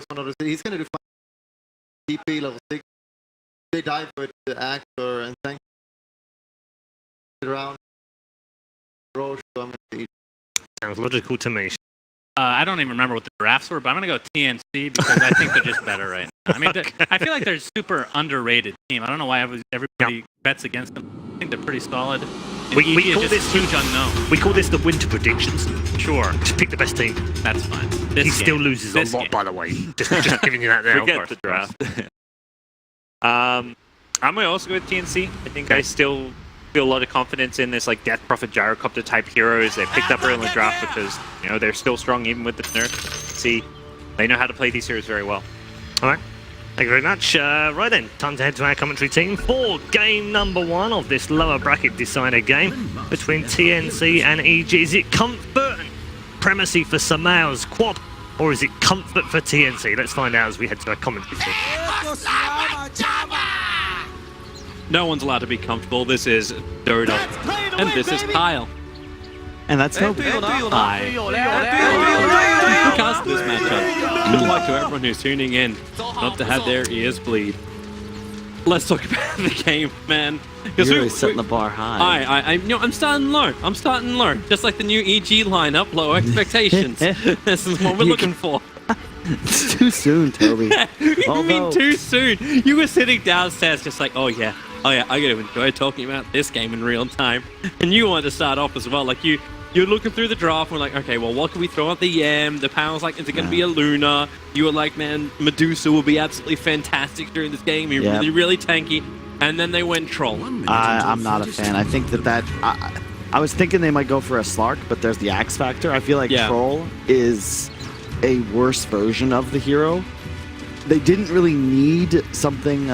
is one of those. He's going to do fine. DP level 6. They dive with the actor and tank around. Roche, so I'm going to Sounds logical to me. I don't even remember what the drafts were, but I'm going to go TNC because I think they're just better right now. I mean, I feel like they're a super underrated team. I don't know why everybody bets against them. I think they're pretty solid. We call this huge unknown. We call this the winter predictions. Sure. Just pick the best team. That's fine. He still loses a lot, by the way. Just giving you that now. Forget the draft. I'm going to also go with TNC. I think I still feel a lot of confidence in this like Death Prophet Gyrocopter type heroes they picked up early in the draft because they're still strong even with the nerf. See, they know how to play these heroes very well. All right. Thank you very much. Right then, time to head to our commentary team for game number 1 of this lower bracket decider game between TNC and EG. Is it comfort and primacy for Samael's quad, or is it comfort for TNC? Let's find out as we head to our commentary team. No one's allowed to be comfortable. This is DOTA, and this is Kyle. And that's no Hi. Who cast this matchup? Good luck to everyone who's tuning in, not to have their ears bleed. Let's talk about the game, man. You're really setting the bar high. I'm starting low. I'm starting low. Just like the new EG lineup, low expectations. This is what we're looking for. It's too soon, Toby. What do you mean too soon? You were sitting downstairs just like, oh yeah, I gotta enjoy talking about this game in real time. And you wanted to start off as well, like you're looking through the draft and we're like, okay, well, what can we throw at the end? The panel's like, is it going to be a Luna? You were like, man, Medusa will be absolutely fantastic during this game. You're really, really tanky. And then they went Troll. I'm not a fan. I think that I was thinking they might go for a Slark, but there's the Axe Factor. I feel like Troll is a worse version of the hero. They didn't really need something...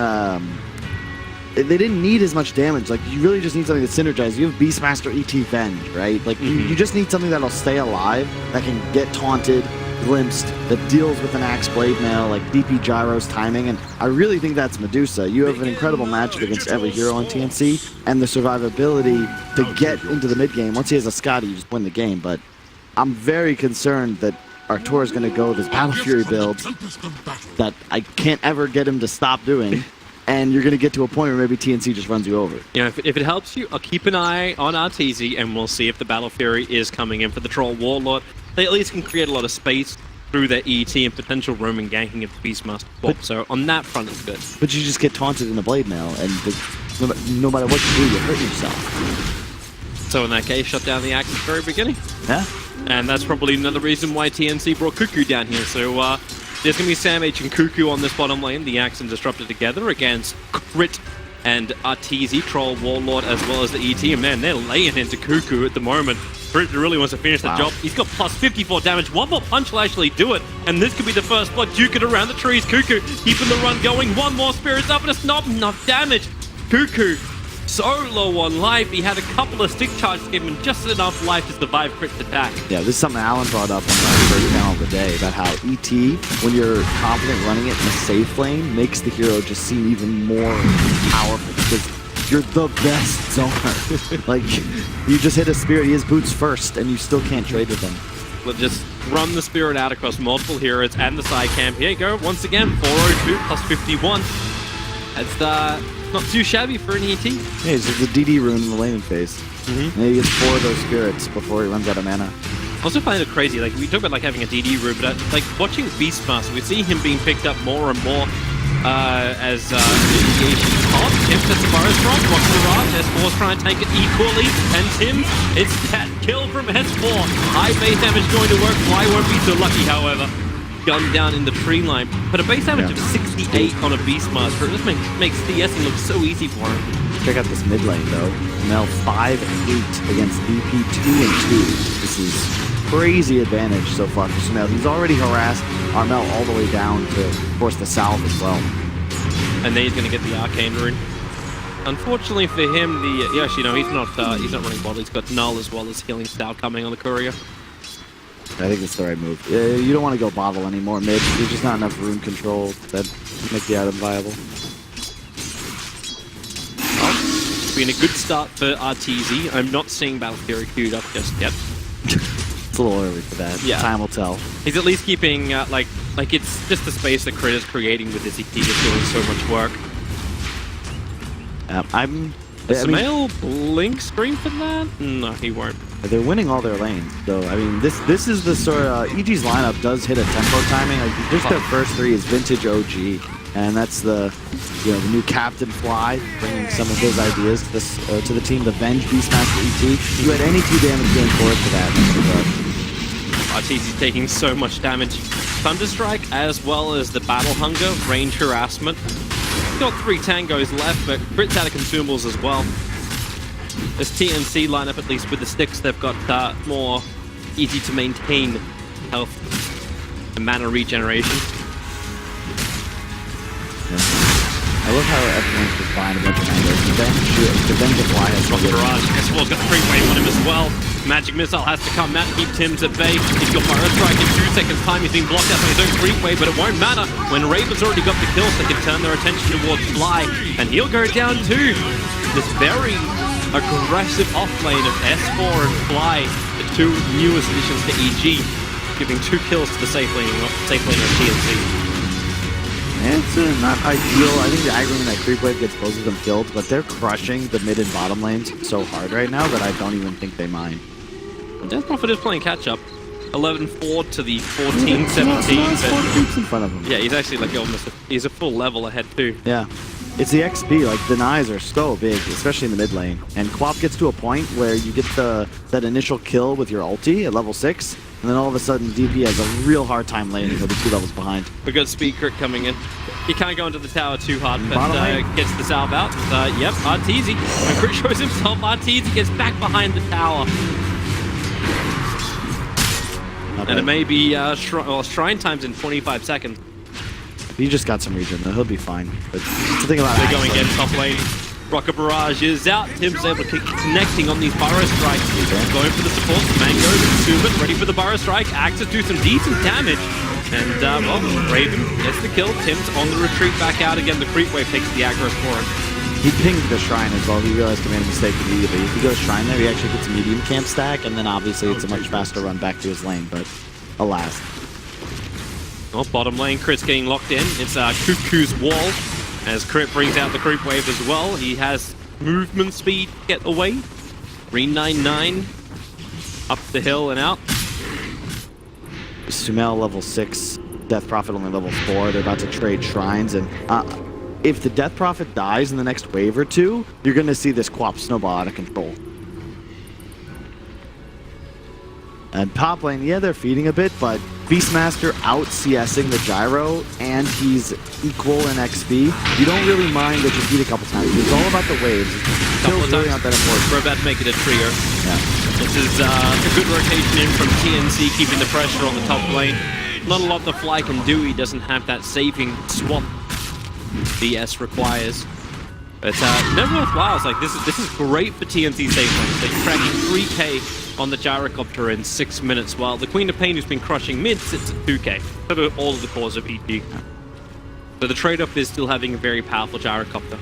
they didn't need as much damage. Like, you really just need something to synergize. You have Beastmaster ET Venge, right? Like, you just need something that'll stay alive, that can get taunted, glimpsed, that deals with an Axe Blade Mail, like DP Gyro's timing, and I really think that's Medusa. You have an incredible matchup against every hero on TNC, and the survivability to get into the mid-game. Once he has a Scotty, you just win the game, but I'm very concerned that Artur is going to go this Battle Fury build that I can't ever get him to stop doing. And you're going to get to a point where maybe TNC just runs you over. If it helps you, I'll keep an eye on RTZ, and we'll see if the Battle Fury is coming in for the Troll Warlord. They at least can create a lot of space through their ET and potential roaming ganking of the Beastmaster Corp. So on that front, it's good. But you just get taunted in the Blade Mail, and no matter what you do, you hurt yourself. So in that case, shut down the axe at the very beginning. Yeah. And that's probably another reason why TNC brought Cuckoo down here. So there's going to be Sam H and Cuckoo on this bottom lane, the Axe and Disruptor together against Crit and RTZ, Troll Warlord, as well as the ET. And man, they're laying into Cuckoo at the moment. Crit really wants to finish the job. He's got plus 54 damage. One more punch will actually do it. And this could be the first blood. Duke it around the trees. Cuckoo keeping the run going. One more Spirits up, and it's not enough damage. Cuckoo so low on life. He had a couple of stick charges to give him just enough life to survive Crit's attack. Yeah, this is something Alan brought up on the first panel of the day about how ET, when you're confident running it in a safe lane, makes the hero just seem even more powerful because you're the best zoner. Like, you just hit a Spirit, he has boots first, and you still can't trade with him. We'll just run the Spirit out across multiple heroes and the side camp. Here you go, once again, 402 plus 51. That's not too shabby for an ET. Yeah, he's just the DD rune in the laning phase. And he gets 4 of those Spirits before he runs out of mana. I also find it crazy, like, we talk about like having a DD rune, but like watching Beastmaster, we see him being picked up more and more as initiation cost. Tim sets the bar strong, blocks the Raj, S4's trying to take it equally, and Tim, it's that kill from S4. High base damage going to work, Fly won't be so lucky, however. Gun down in the tree line, but a base damage of 68 on a Beastmaster. It just makes DSing look so easy for him. Check out this mid lane though. Mel 5-8 against BP 2-2. This is crazy advantage so far for Mel. He's already harassed Armel all the way down to, of course, the south as well. And then he's going to get the Arcane Rune. Unfortunately for him, he's not running bottle. He's got Null as well as Healing Style coming on the Courier. I think it's the right move. You don't want to go bottle anymore mid. There's just not enough rune control that make the item viable. Well, been a good start for RTZ. I'm not seeing Battle Fury queued up just yet. It's a little early for that. Yeah. Time will tell. He's at least keeping Like, it's just the space that Crit is creating with this EP is doing so much work. Samael blink screen for that? No, he won't. They're winning all their lanes, though. I mean, this is the sort of EG's lineup does hit a tempo timing. Like, just their first three is vintage OG, and that's the the new Captain Fly bringing some of his ideas to this to the team. The Venge Beastmaster ET. You had any 2 damage going forward for that. Arteezy's taking so much damage. Thunderstrike as well as the Battle Hunger, range harassment. Got 3 tangos left, but Crit's out of consumables as well. This TNC lineup, at least with the sticks, they've got more easy to maintain health and mana regeneration. I love how everyone's just buying a bunch of mangoes. The Venge Fly has Rocket Barrage. S4's got 3 wave on him as well. Magic Missile has to come out, keep Tims at bay. He's got Fire Strike in 2 seconds time. He's being blocked out by his own creep wave, but it won't matter. When Raven's already got the kills, they can turn their attention towards Fly, and he'll go down too. This very aggressive offlane of S4 and Fly, the 2 newest additions to EG, giving 2 kills to the safe lane of TNC. It's not ideal. I think the aggro in that creep wave gets both of them killed, but they're crushing the mid and bottom lanes so hard right now that I don't even think they mind. Death Prophet is playing catch-up. 11-4 to the 14-17. 4 creeps in front of him. Yeah, he's actually like almost he's a full level ahead too. Yeah. It's the XP, like denies are so big, especially in the mid lane. And Quap gets to a point where you get that initial kill with your ulti at level 6, and then all of a sudden DP has a real hard time laning with the 2 levels behind. We got Speed Crit coming in. He can't go into the tower too hard, but gets the salve out. Yep, Arteezy. When Crit shows himself, Arteezy gets back behind the tower. And it may be Shrine times in 25 seconds. He just got some regen, though. He'll be fine. But the thing about they're going again top lane. Rocket Barrage is out. Tim's able to keep connecting on these Burrow Strikes. Going for the support. Mango, Subin, ready for the Burrow Strike. Axis do some decent damage. And, well, Raven gets the kill. Tim's on the retreat back out again. The creep wave takes the aggro for him. He pinged the Shrine as well. He realized he made a mistake immediately. If he goes Shrine there, he actually gets a medium camp stack, and then obviously it's a much faster run back to his lane, but alas. Well, bottom lane, Crit's getting locked in. It's Cuckoo's wall, as Crit brings out the creep wave as well. He has movement speed, get away. Green 9-9, up the hill and out. Sumail level 6, Death Prophet only level 4. They're about to trade Shrines, and if the Death Prophet dies in the next wave or 2, you're going to see this Quap snowball out of control. And top lane, yeah, they're feeding a bit, but Beastmaster out-CSing the Gyro, and he's equal in XP. You don't really mind that you feed a couple times. It's all about the waves. It's really not that important. We're about to make it a trio. Yeah. This is a good rotation in from TNC, keeping the pressure on the top lane. Not a lot the Fly can do. He doesn't have that saving swap DS requires. But nevertheless, like this is great for TNC safe lanes. They're cracking 3K on the Gyrocopter in 6 minutes, while the Queen of Pain, who's been crushing mid, sits at 2K. So all of the cause of EG. So the trade-off is still having a very powerful Gyrocopter.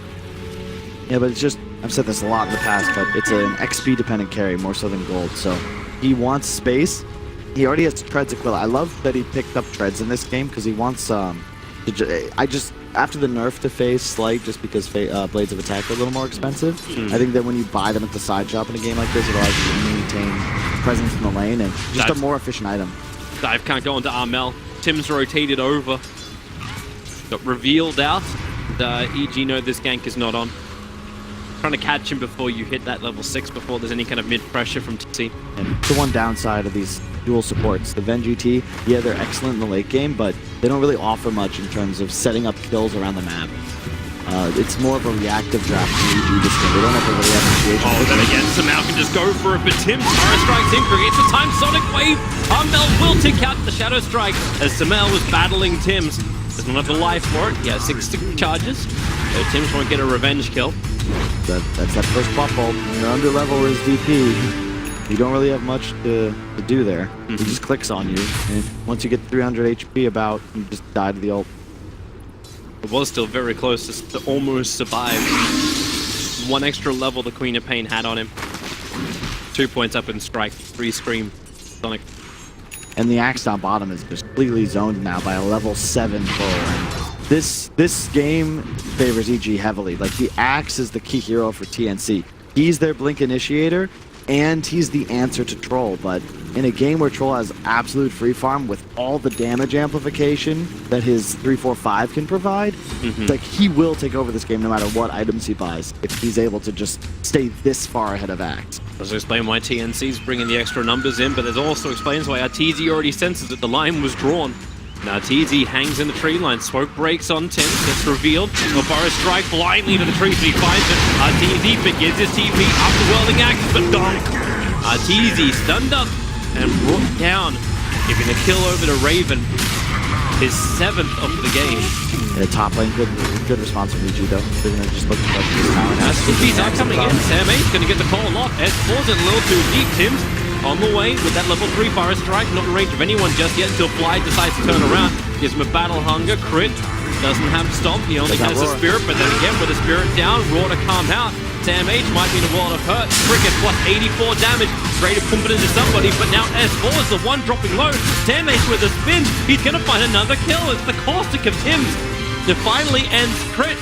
Yeah, but it's just, I've said this a lot in the past, but it's an XP-dependent carry more so than gold. So he wants space. He already has Treads Aquila. I love that he picked up Treads in this game because he wants after the nerf to Phase Slight, just because Blades of Attack are a little more expensive, I think that when you buy them at the side shop in a game like this, it allows you to maintain presence in the lane and just a more efficient item. Dive can't go into Armel. Tim's rotated over. Got revealed out. EG know this gank is not on. Trying to catch him before you hit that level 6, before there's any kind of mid pressure from TC. And the one downside of these dual supports, the Ven GT, yeah, they're excellent in the late game, but they don't really offer much in terms of setting up kills around the map. It's more of a reactive draft to EG this game. They don't have a really initiation. Oh, then again, Samal can just go for it, but Tim Fire Strikes in, creates a time Sonic Wave. Armel will take out the Shadow Strike as Samal was battling Tims. Does not have the life for it. He has 6 charges. So Tims won't get a revenge kill. That's that first pop ult. When you're under level as DP, you don't really have much to do there. He just clicks on you, and once you get 300 HP about, you just die to the ult. It was still very close to almost survive. 1 extra level the Queen of Pain had on him. 2 points up in strike, 3 scream, Sonic. and the Axe down bottom is just completely zoned now by a level 7 troll. And this game favors EG heavily. Like, the Axe is the key hero for TNC. He's their Blink Initiator, and he's the answer to Troll, but in a game where Troll has absolute free farm with all the damage amplification that his 3-4-5 can provide, like, he will take over this game no matter what items he buys if he's able to just stay this far ahead of Axe. Does explain why TNC's bringing the extra numbers in, but there's also explains why Arteezy already senses that the line was drawn. Now Arteezy hangs in the tree line, smoke breaks on Tim, gets revealed. Elvira strike blindly to the tree, but he finds it. Arteezy begins his TP after whirling axe, but donk. Arteezy stunned up and brought down, giving a kill over to Raven, his 7th of the game. Yeah, top lane, good response from EG though. They're gonna just look at this tower now. SPs are coming in. Sam H gonna get the call off. S4's a little too deep. Tim's on the way with that level 3 fire strike, not in range of anyone just yet until Fly decides to turn around. Gives him a battle hunger, crit, doesn't have stomp, he only has a spirit, but then again with the spirit down, Raw to calm out. Sam H might be in a world of hurt. Cricket plus 84 damage, ready to pump it into somebody, but now S4 is the one dropping low. Sam H with a spin, he's gonna find another kill. It's the caustic of Tim's that finally ends crit.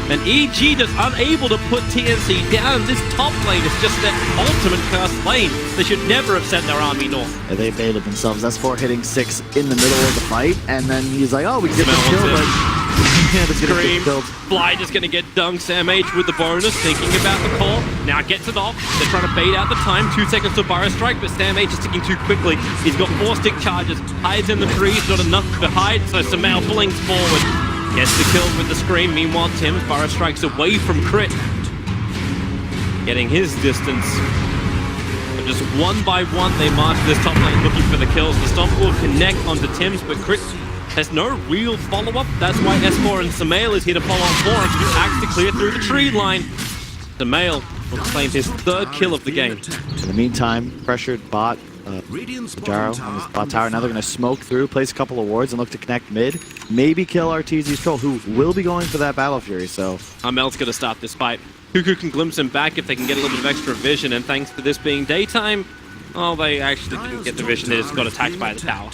And EG just unable to put TNC down. This top lane is just that ultimate cursed lane. They should never have sent their army north. Yeah, they baited themselves. S4 hitting 6 in the middle of the fight, and then he's like, oh, we can get this kill, but yeah, it's gonna get killed. Fly just gonna get dunked. Sam H with the bonus, thinking about the call. Now gets it off. They're trying to bait out the time. 2 seconds to fire strike, but Sam H is ticking too quickly. He's got 4 stick charges. Hides in the trees, not enough to hide, so Samel blinks forward. Gets the kill with the scream. Meanwhile, Tim's fire strikes away from crit. Getting his distance. But just one by one, they march this top lane looking for the kills. The stomp will connect onto Tim's, but crit has no real follow-up. That's why S4 and Samael is here to follow up for and Axe to clear through the tree line. Samael will claim his 3rd kill of the game. In the meantime, pressured bot. Jaro on the bot tower. Now they're going to smoke through, place a couple of wards, and look to connect mid. Maybe kill Arteezy's Troll, who will be going for that Battle Fury, so... Amel's going to start this fight. Cuckoo can glimpse him back if they can get a little bit of extra vision, and thanks to this being daytime, oh, they actually didn't get the vision. They just got attacked by the tower.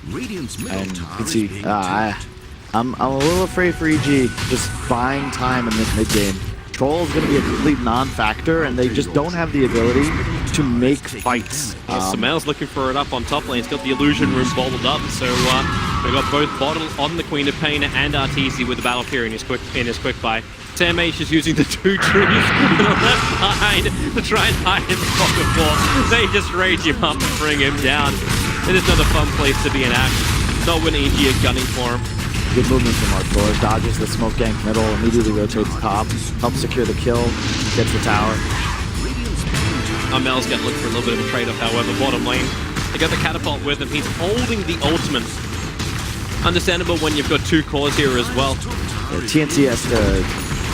And you can see, I'm a little afraid for EG just buying time in this mid game. Troll is going to be a complete non-factor, and they just don't have the ability to make fights. Samael's looking for it up on top lane. He's got the illusion room bottled up, so we've got both Bottle on the Queen of Pain and Arteezy with the Battle Fury in his quick buy. Sam H is using the 2 trees on the left behind to try and hide his pocket wall. They just rage him up and bring him down. It is not a fun place to be in action. Not when EG is gunning for him. Good movement from Arctor. Dodges the smoke gank middle, immediately rotates top, helps secure the kill, gets the tower. Mel's going to look for a little bit of a trade-off, however. Bottom lane, they got the catapult with him. He's holding the ultimate. Understandable when you've got 2 cores here as well. Yeah, TNC has to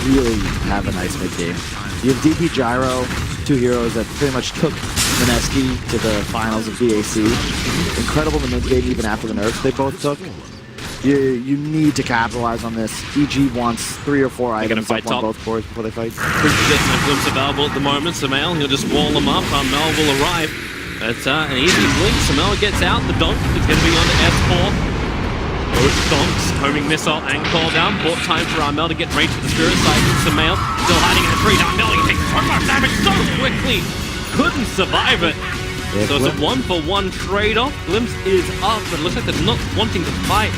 really have a nice mid-game. You have DP Gyro, 2 heroes that pretty much took Mineski to the finals of BAC. Incredible in the mid-game even after the nerfs they both took. You need to capitalize on this. EG wants 3 or 4 items up on both cores before they fight. Creepy gets no glimpse available at the moment. Samael, he'll just wall them up. Mel will arrive. That's an easy blink. Samael gets out. The donk is going to be on to S4. Both donks, homing missile and call down. Bought time for Armel to get range for the spirit side. Samael still hiding in the tree. Armel, he takes so much damage so quickly. Couldn't survive it. Yeah, so it's a 1-for-1 trade-off. Glimpse is up, but it looks like they're not wanting to fight.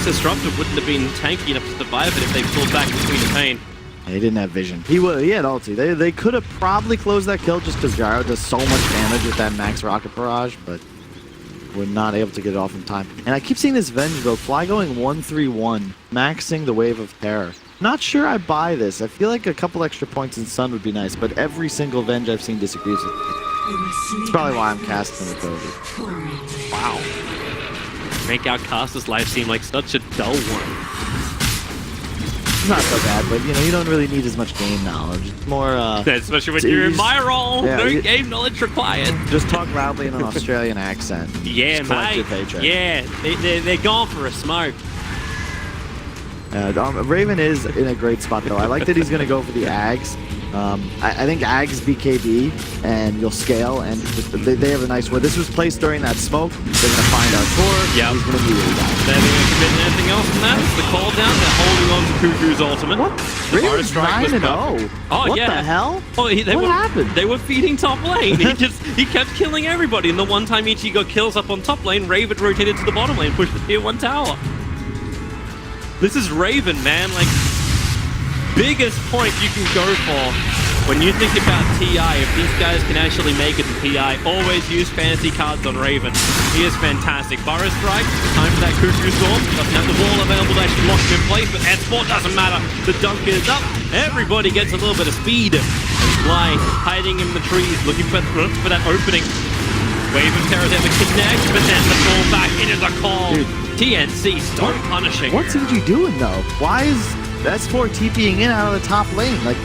Disruptor wouldn't have been tanky enough to survive it if they pulled back the Queen of Pain. He didn't have vision. He had ulti. They could have probably closed that kill just because Gyro does so much damage with that max rocket barrage, but we're not able to get it off in time. And I keep seeing this Venge build, Fly going 1-3-1, maxing the Wave of Terror. Not sure I buy this. I feel like a couple extra points in Sun would be nice, but every single Venge I've seen disagrees with me. It's probably why I'm casting the ability. Wow. Make our caster's life seem like such a dull one. It's not so bad, but you don't really need as much game knowledge. It's more especially when you're in my role. Yeah, no game knowledge required. Just talk loudly in an Australian accent. Yeah, mate. Yeah, they're going for a smoke. Raven is in a great spot though. I like that he's gonna go for the Ags. I think Ags BKB and you'll scale, and just, they have a nice word. This was placed during that smoke. They're going to find our core. Yeah. He's going to immediately die. They're going to commit anything else than that. It's the call down. They're holding on to Cuckoo's ultimate. What? The Really? Fire Strike was 9-0. Oh, What yeah. the hell? Oh, What happened? They were feeding top lane. He kept killing everybody. And the one time Ichi got kills up on top lane, Raven rotated to the bottom lane, pushed the tier 1 tower. This is Raven, man. Like, biggest point you can go for when you think about TI. If these guys can actually make it in TI, always use fancy cards on Raven. He is fantastic. Fire Strike, time for that Cuckoo Storm. Doesn't have the wall available to actually lock him in place, but S4 doesn't matter. The dunk is up. Everybody gets a little bit of speed. And Sly hiding in the trees, looking for that opening. Wave of Terror's able to connect, but then the fall back into the call. Dude. TNC start punishing. What's EG doing though? Why is S4 TPing in out of the top lane? Like,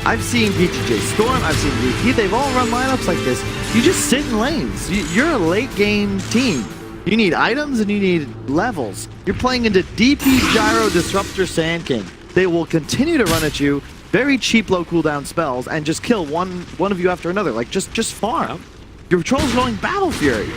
I've seen BTJ Storm, I've seen VP, they've all run lineups like this. You just sit in lanes. You're a late game team. You need items and you need levels. You're playing into DP, Gyro, Disruptor, Sand King. They will continue to run at you, very cheap low cooldown spells, and just kill one of you after another. Like, just farm. Your Troll's going Battle Fury.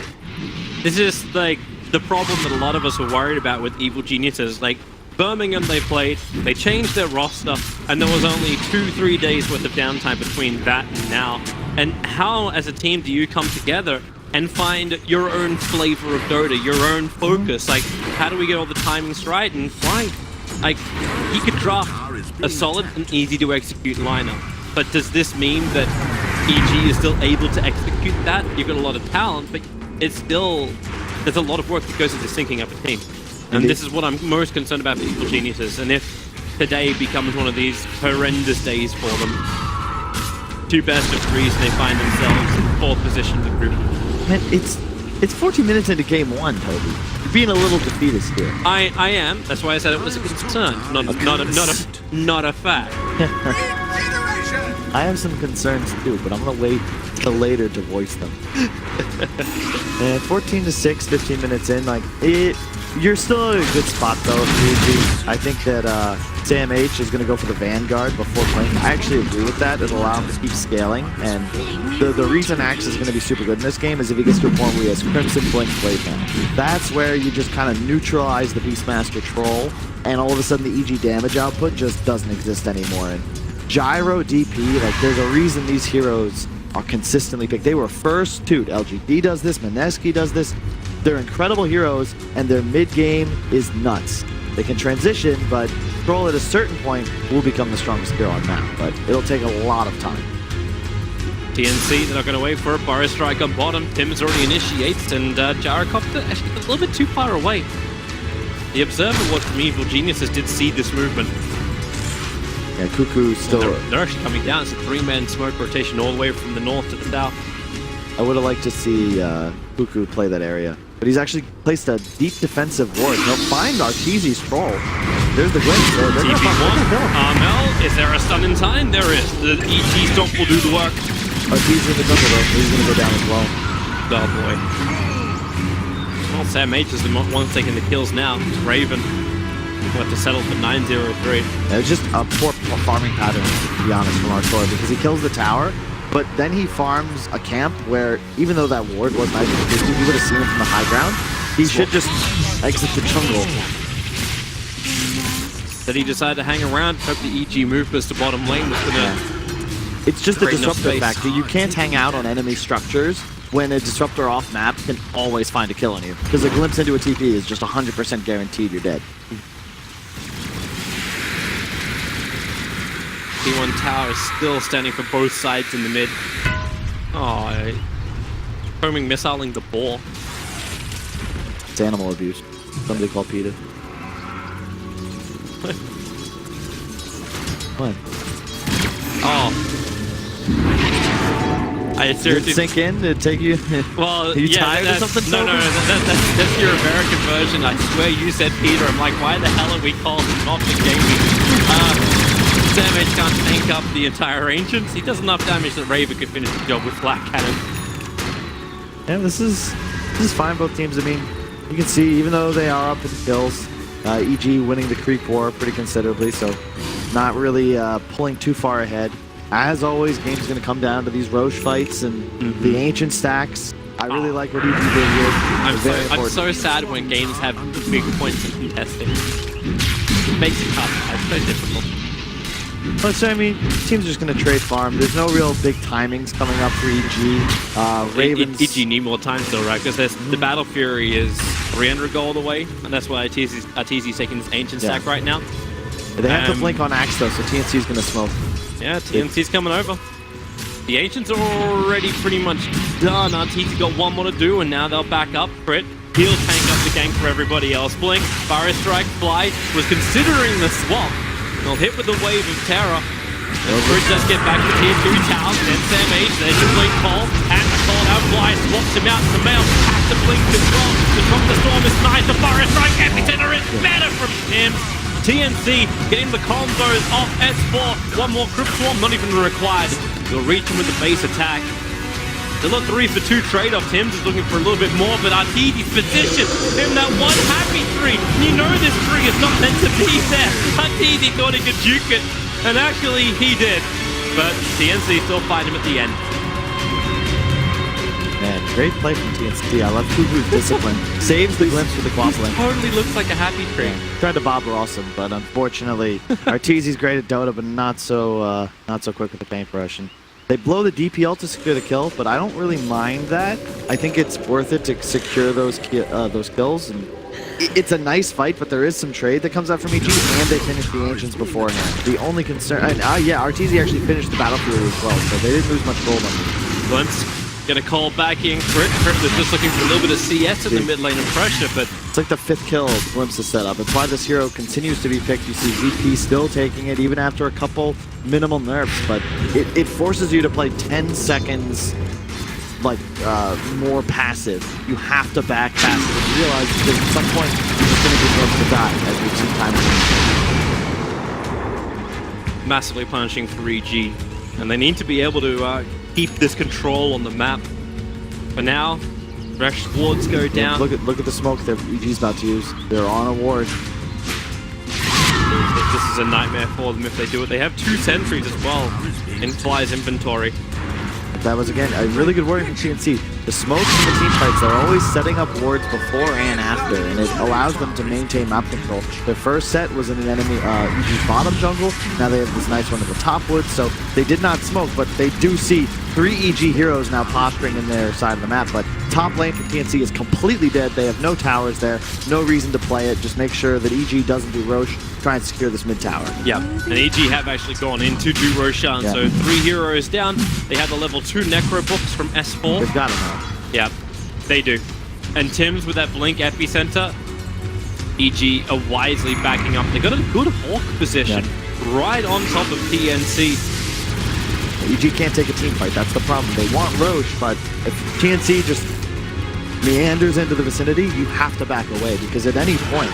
This is like the problem that a lot of us were worried about with Evil Geniuses. Like, Birmingham they played, they changed their roster, and there was only 2-3 days worth of downtime between that and now. And how, as a team, do you come together and find your own flavor of Dota, your own focus? Like, how do we get all the timings right? And why? Like, you could draft a solid and easy to execute lineup, but does this mean that EG is still able to execute that? You've got a lot of talent, but it's still, there's a lot of work that goes into syncing up a team. And this is what I'm most concerned about for Evil Geniuses. And if today becomes one of these horrendous days for them, 2 best of 3s, and they find themselves in 4th position in the group. Man, it's 14 minutes into game 1, Toby. You're being a little defeatist here. I am. That's why I said it was a concern, not a fact. I have some concerns too, but I'm gonna wait till later to voice them. And 14-6, 15 minutes in, like you're still in a good spot though. I think that Sam H is gonna go for the Vanguard before playing. I actually agree with that. It'll allow him to keep scaling, and the reason Axe is gonna be super good in this game is if he gets to a point where he has Crimson Blink Playpen. That's where you just kind of neutralize the Beastmaster Troll, and all of a sudden the EG damage output just doesn't exist anymore. And Gyro, DP, like there's a reason these heroes are consistently picked. They were first toot. LGD does this, Mineski does this. They're incredible heroes, and their mid-game is nuts. They can transition, but Troll at a certain point will become the strongest hero on map, but it'll take a lot of time. TNC, they're not going to wait for a Fire Strike on bottom. Tim's already initiates, and Gyrocopter actually a little bit too far away. The Observer watch from Evil Geniuses did see this movement. Yeah, Cuckoo still... They're actually coming down. It's a 3-man smoke rotation all the way from the north to the south. I would have liked to see Cuckoo play that area, but he's actually placed a deep defensive ward. He'll find Arteezy's Troll. There's the glimpse. TP1, Armel, is there a stun in time? There is. The EG stop will do the work. Arteezy in the jungle though, he's going to go down as well. Oh boy. Well, Sam H is the one taking the kills now. It's Raven. We'll have to settle for 9-0-3. It's just a poor farming pattern, to be honest, from Artor, because he kills the tower, but then he farms a camp where, even though that ward was nice and distant, you would have seen him from the high ground. He should just exit the jungle. Did he decide to hang around? Hope the EG movers to bottom lane was gonna... It's just a create enough disruptor space. factor. You can't hang out on enemy structures when a disruptor off map can always find a kill on you, because a glimpse into a TP is just 100% guaranteed you're dead. T1 tower is still standing for both sides in the mid. Oh, homing missiling the ball. It's animal abuse. Somebody call PETA. What? Oh. I Did it seriously... sink in? Did it take you? Well, Are you yeah, tired or something? No, that's your American version. I swear you said Peter. I'm like, why the hell are we called not the gaming? Sam H can't tank up the entire Ancients. He does enough damage that Raven could finish the job with Black Cannon. Yeah, this is fine, both teams. I mean, you can see, even though they are up in kills, EG winning the creep war pretty considerably, so not really pulling too far ahead. as always, game's going to come down to these Roche fights and the ancient stacks. I really like what EG did here. I'm so sad when games have big points in contesting. It makes it tough. It's so difficult. But so, I mean, teams are just going to trade farm. There's no real big timings coming up for EG. Ravens... EG need more time still, right? Because the Battle Fury is 300 gold away, and that's why RTZ's taking this ancient stack right now. They have to blink on Axe, though, so TNC's going to smoke. Yeah, TNC's coming over. The Ancients are already pretty much done. RTZ got one more to do, and now they'll back up. Crit, he'll tank up the gank for everybody else. Blink, Fire Strike, Fly was considering the swap. They'll hit with the Wave of Terror. Crit does get back to tier 2 towers, then Sam H, there's the Blink call, and the call out Fly swaps him out to the mail. Has to Blink as well. The Trump the Storm is nice, the Fire Strike epicenter is better from him. TNC getting the combos off S4. One more Crypt Swarm, not even required. He'll reach him with the base attack. Still a 3 for 2 trade-off. Tim's is looking for a little bit more, but RTZ's position him that one happy 3. You know this 3 is not meant to be there. RTZ thought he could juke it, and actually he did. But TNC still fight him at the end. Man, great play from TNC. I love Kubu's discipline. Saves the glimpse with the quaffling. Totally looks like a happy tree. Yeah. Tried to Bob Rossum, but unfortunately, Arteezy's great at Dota, but not so quick with the paintbrush. And they blow the DP ult to secure the kill, but I don't really mind that. I think it's worth it to secure those kills. And it's a nice fight, but there is some trade that comes out from EG, and they finished the Ancients beforehand. The only concern, and yeah, Arteezy actually finished the Battle Fury as well, so they didn't lose much gold on them. Glimpse. Gonna call back in Crit. Crit was just looking for a little bit of CS in the mid lane of pressure, but it's like the 5th kill Glimpse is set up. It's why this hero continues to be picked. You see VP still taking it even after a couple minimal nerfs, but it forces you to play 10 seconds like more passive. You have to back passive and realize that at some point you're just gonna get Glimpse to die, as we've seen time. Massively punishing for EG, and they need to be able to keep this control on the map. For now, fresh wards go down. Look at the smoke that EG's about to use. They're on a ward. This is a nightmare for them if they do it. They have 2 sentries as well in Fly's inventory. That was, again, a really good word from TNC. The smokes in the team fights, they're always setting up wards before and after, and it allows them to maintain map control. Their first set was in an enemy EG's bottom jungle. Now they have this nice one in the top wood, so they did not smoke, but they do see 3 EG heroes now posturing in their side of the map. But top lane for TNC is completely dead. They have no towers there, no reason to play it. Just make sure that EG doesn't do Roche. Try and secure this mid tower. Yeah, and EG have actually gone into do Roshan, so 3 heroes down. They have the level 2 Necro books from S4. They've got them now. Yeah, they do. And Tim's with that Blink epicenter. EG are wisely backing up. They got a good Hawk position right on top of TNC. EG can't take a team fight. That's the problem. They want Roche, but if TNC just meanders into the vicinity, you have to back away, because at any point,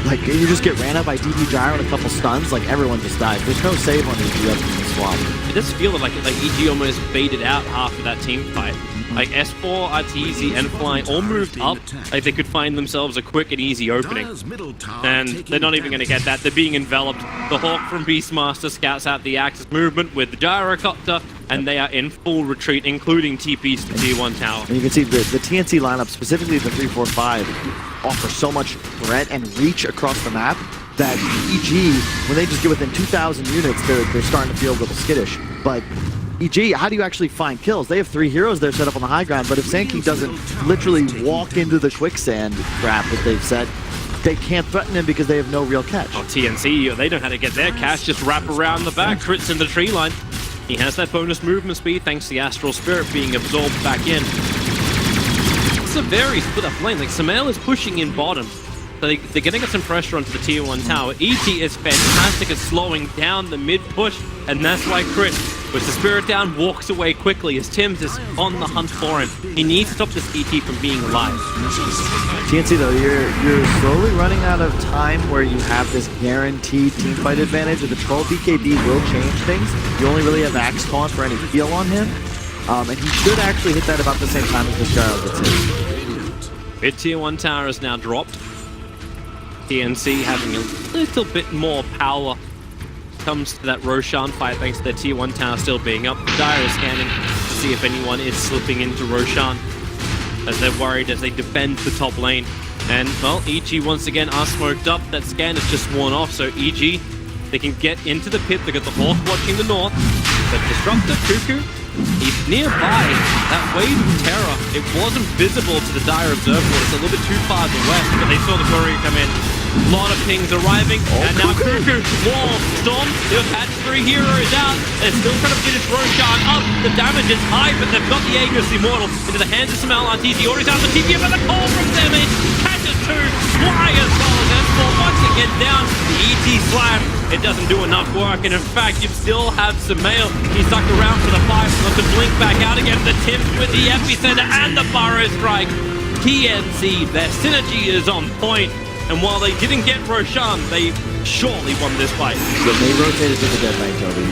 like, you just get ran up by DP Gyro and a couple stuns, like, everyone just dies. There's no save on EG up in the swamp. It does feel like EG almost baited out half of that team fight. Like, S4, RTZ, and Flying all moved up. Like, they could find themselves a quick and easy opening. And they're not even going to get that. They're being enveloped. The Hawk from Beastmaster scouts out the Axis movement with the Gyrocopter, and they are in full retreat, including TPs to tier 1 tower. And you can see the TNC lineup, specifically the 3-4-5, offer so much threat and reach across the map that EG, when they just get within 2,000 units, they're starting to feel a little skittish. But EG, how do you actually find kills? They have 3 heroes there set up on the high ground, but if Sankey doesn't literally walk into the quicksand trap that they've set, they can't threaten him because they have no real catch. Oh, TNC, they know how to get their catch, just wrap around the back, Crits in the tree line. He has that bonus movement speed thanks to the Astral Spirit being absorbed back in. It's a very split up lane, like Samael is pushing in bottom. So they're getting some pressure onto the tier 1 tower. ET is fantastic at slowing down the mid push, and that's why Crit, with the Spirit down, walks away quickly as Tim's is on the hunt for him. He needs to stop this ET from being alive. TNC though, you're slowly running out of time where you have this guaranteed teamfight advantage. With the Troll BKB will change things. You only really have Axe Taunt for any heal on him. And he should actually hit that about the same time as the Gyro gets hit. Mid tier 1 tower is now dropped. TNC having a little bit more power comes to that Roshan fight, thanks to their tier 1 tower still being up. Dire is scanning to see if anyone is slipping into Roshan, as they're worried as they defend the top lane. And, well, EG once again are smoked up. That scan is just worn off, so EG, they can get into the pit. They got the Hawk watching the north. The Disruptor, Cuckoo, he's nearby. That wave of terror, it wasn't visible to the Dire Observable. It's a little bit too far to the west, but they saw the courier come in. A lot of pings arriving, and now Cuckoo, wall, storm, they've had 3 heroes out. They're still trying to finish Roshan up. The damage is high, but they've got the Aegis Immortal into the hands of Samal. RTZ already down the TP, but the call from Damage catches 2. Fly as well as S4 once again down. The ET slam, it doesn't do enough work, and in fact, you still have Samal. He stuck around for the 5, got to blink back out again. The Timp with the epicenter and the Burrow Strike. TNC, their synergy is on point. And while they didn't get Roshan, they surely won this fight. So they rotated to the dead lane, Toby.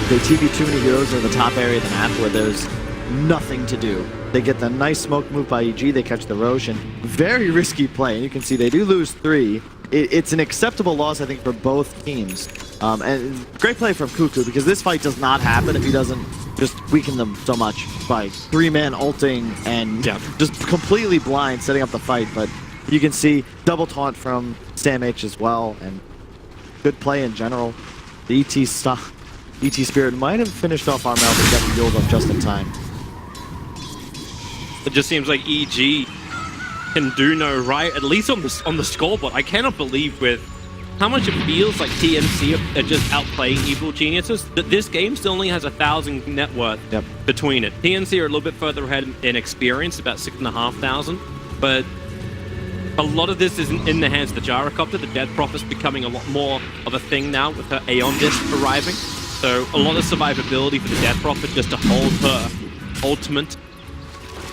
They TP too many heroes in the top area of the map where there's nothing to do. They get the nice smoke move by EG, they catch the Rosh, and very risky play. And you can see they do lose 3. It's an acceptable loss, I think, for both teams. And great play from Cuckoo, because this fight does not happen if he doesn't just weaken them so much by 3-man ulting and just completely blind setting up the fight. But you can see double taunt from Sam H as well, and good play in general. The ET Spirit might have finished off Armel, but got the Yuled up just in time. It just seems like EG can do no right, at least on the scoreboard. I cannot believe with how much it feels like TNC are just outplaying Evil Geniuses, that this game still only has 1,000 net worth between it. TNC are a little bit further ahead in experience, about 6,500, but a lot of this is in the hands of the Gyrocopter. The Death Prophet's becoming a lot more of a thing now with her Aeon Disc arriving. So a lot of survivability for the Death Prophet just to hold her ultimate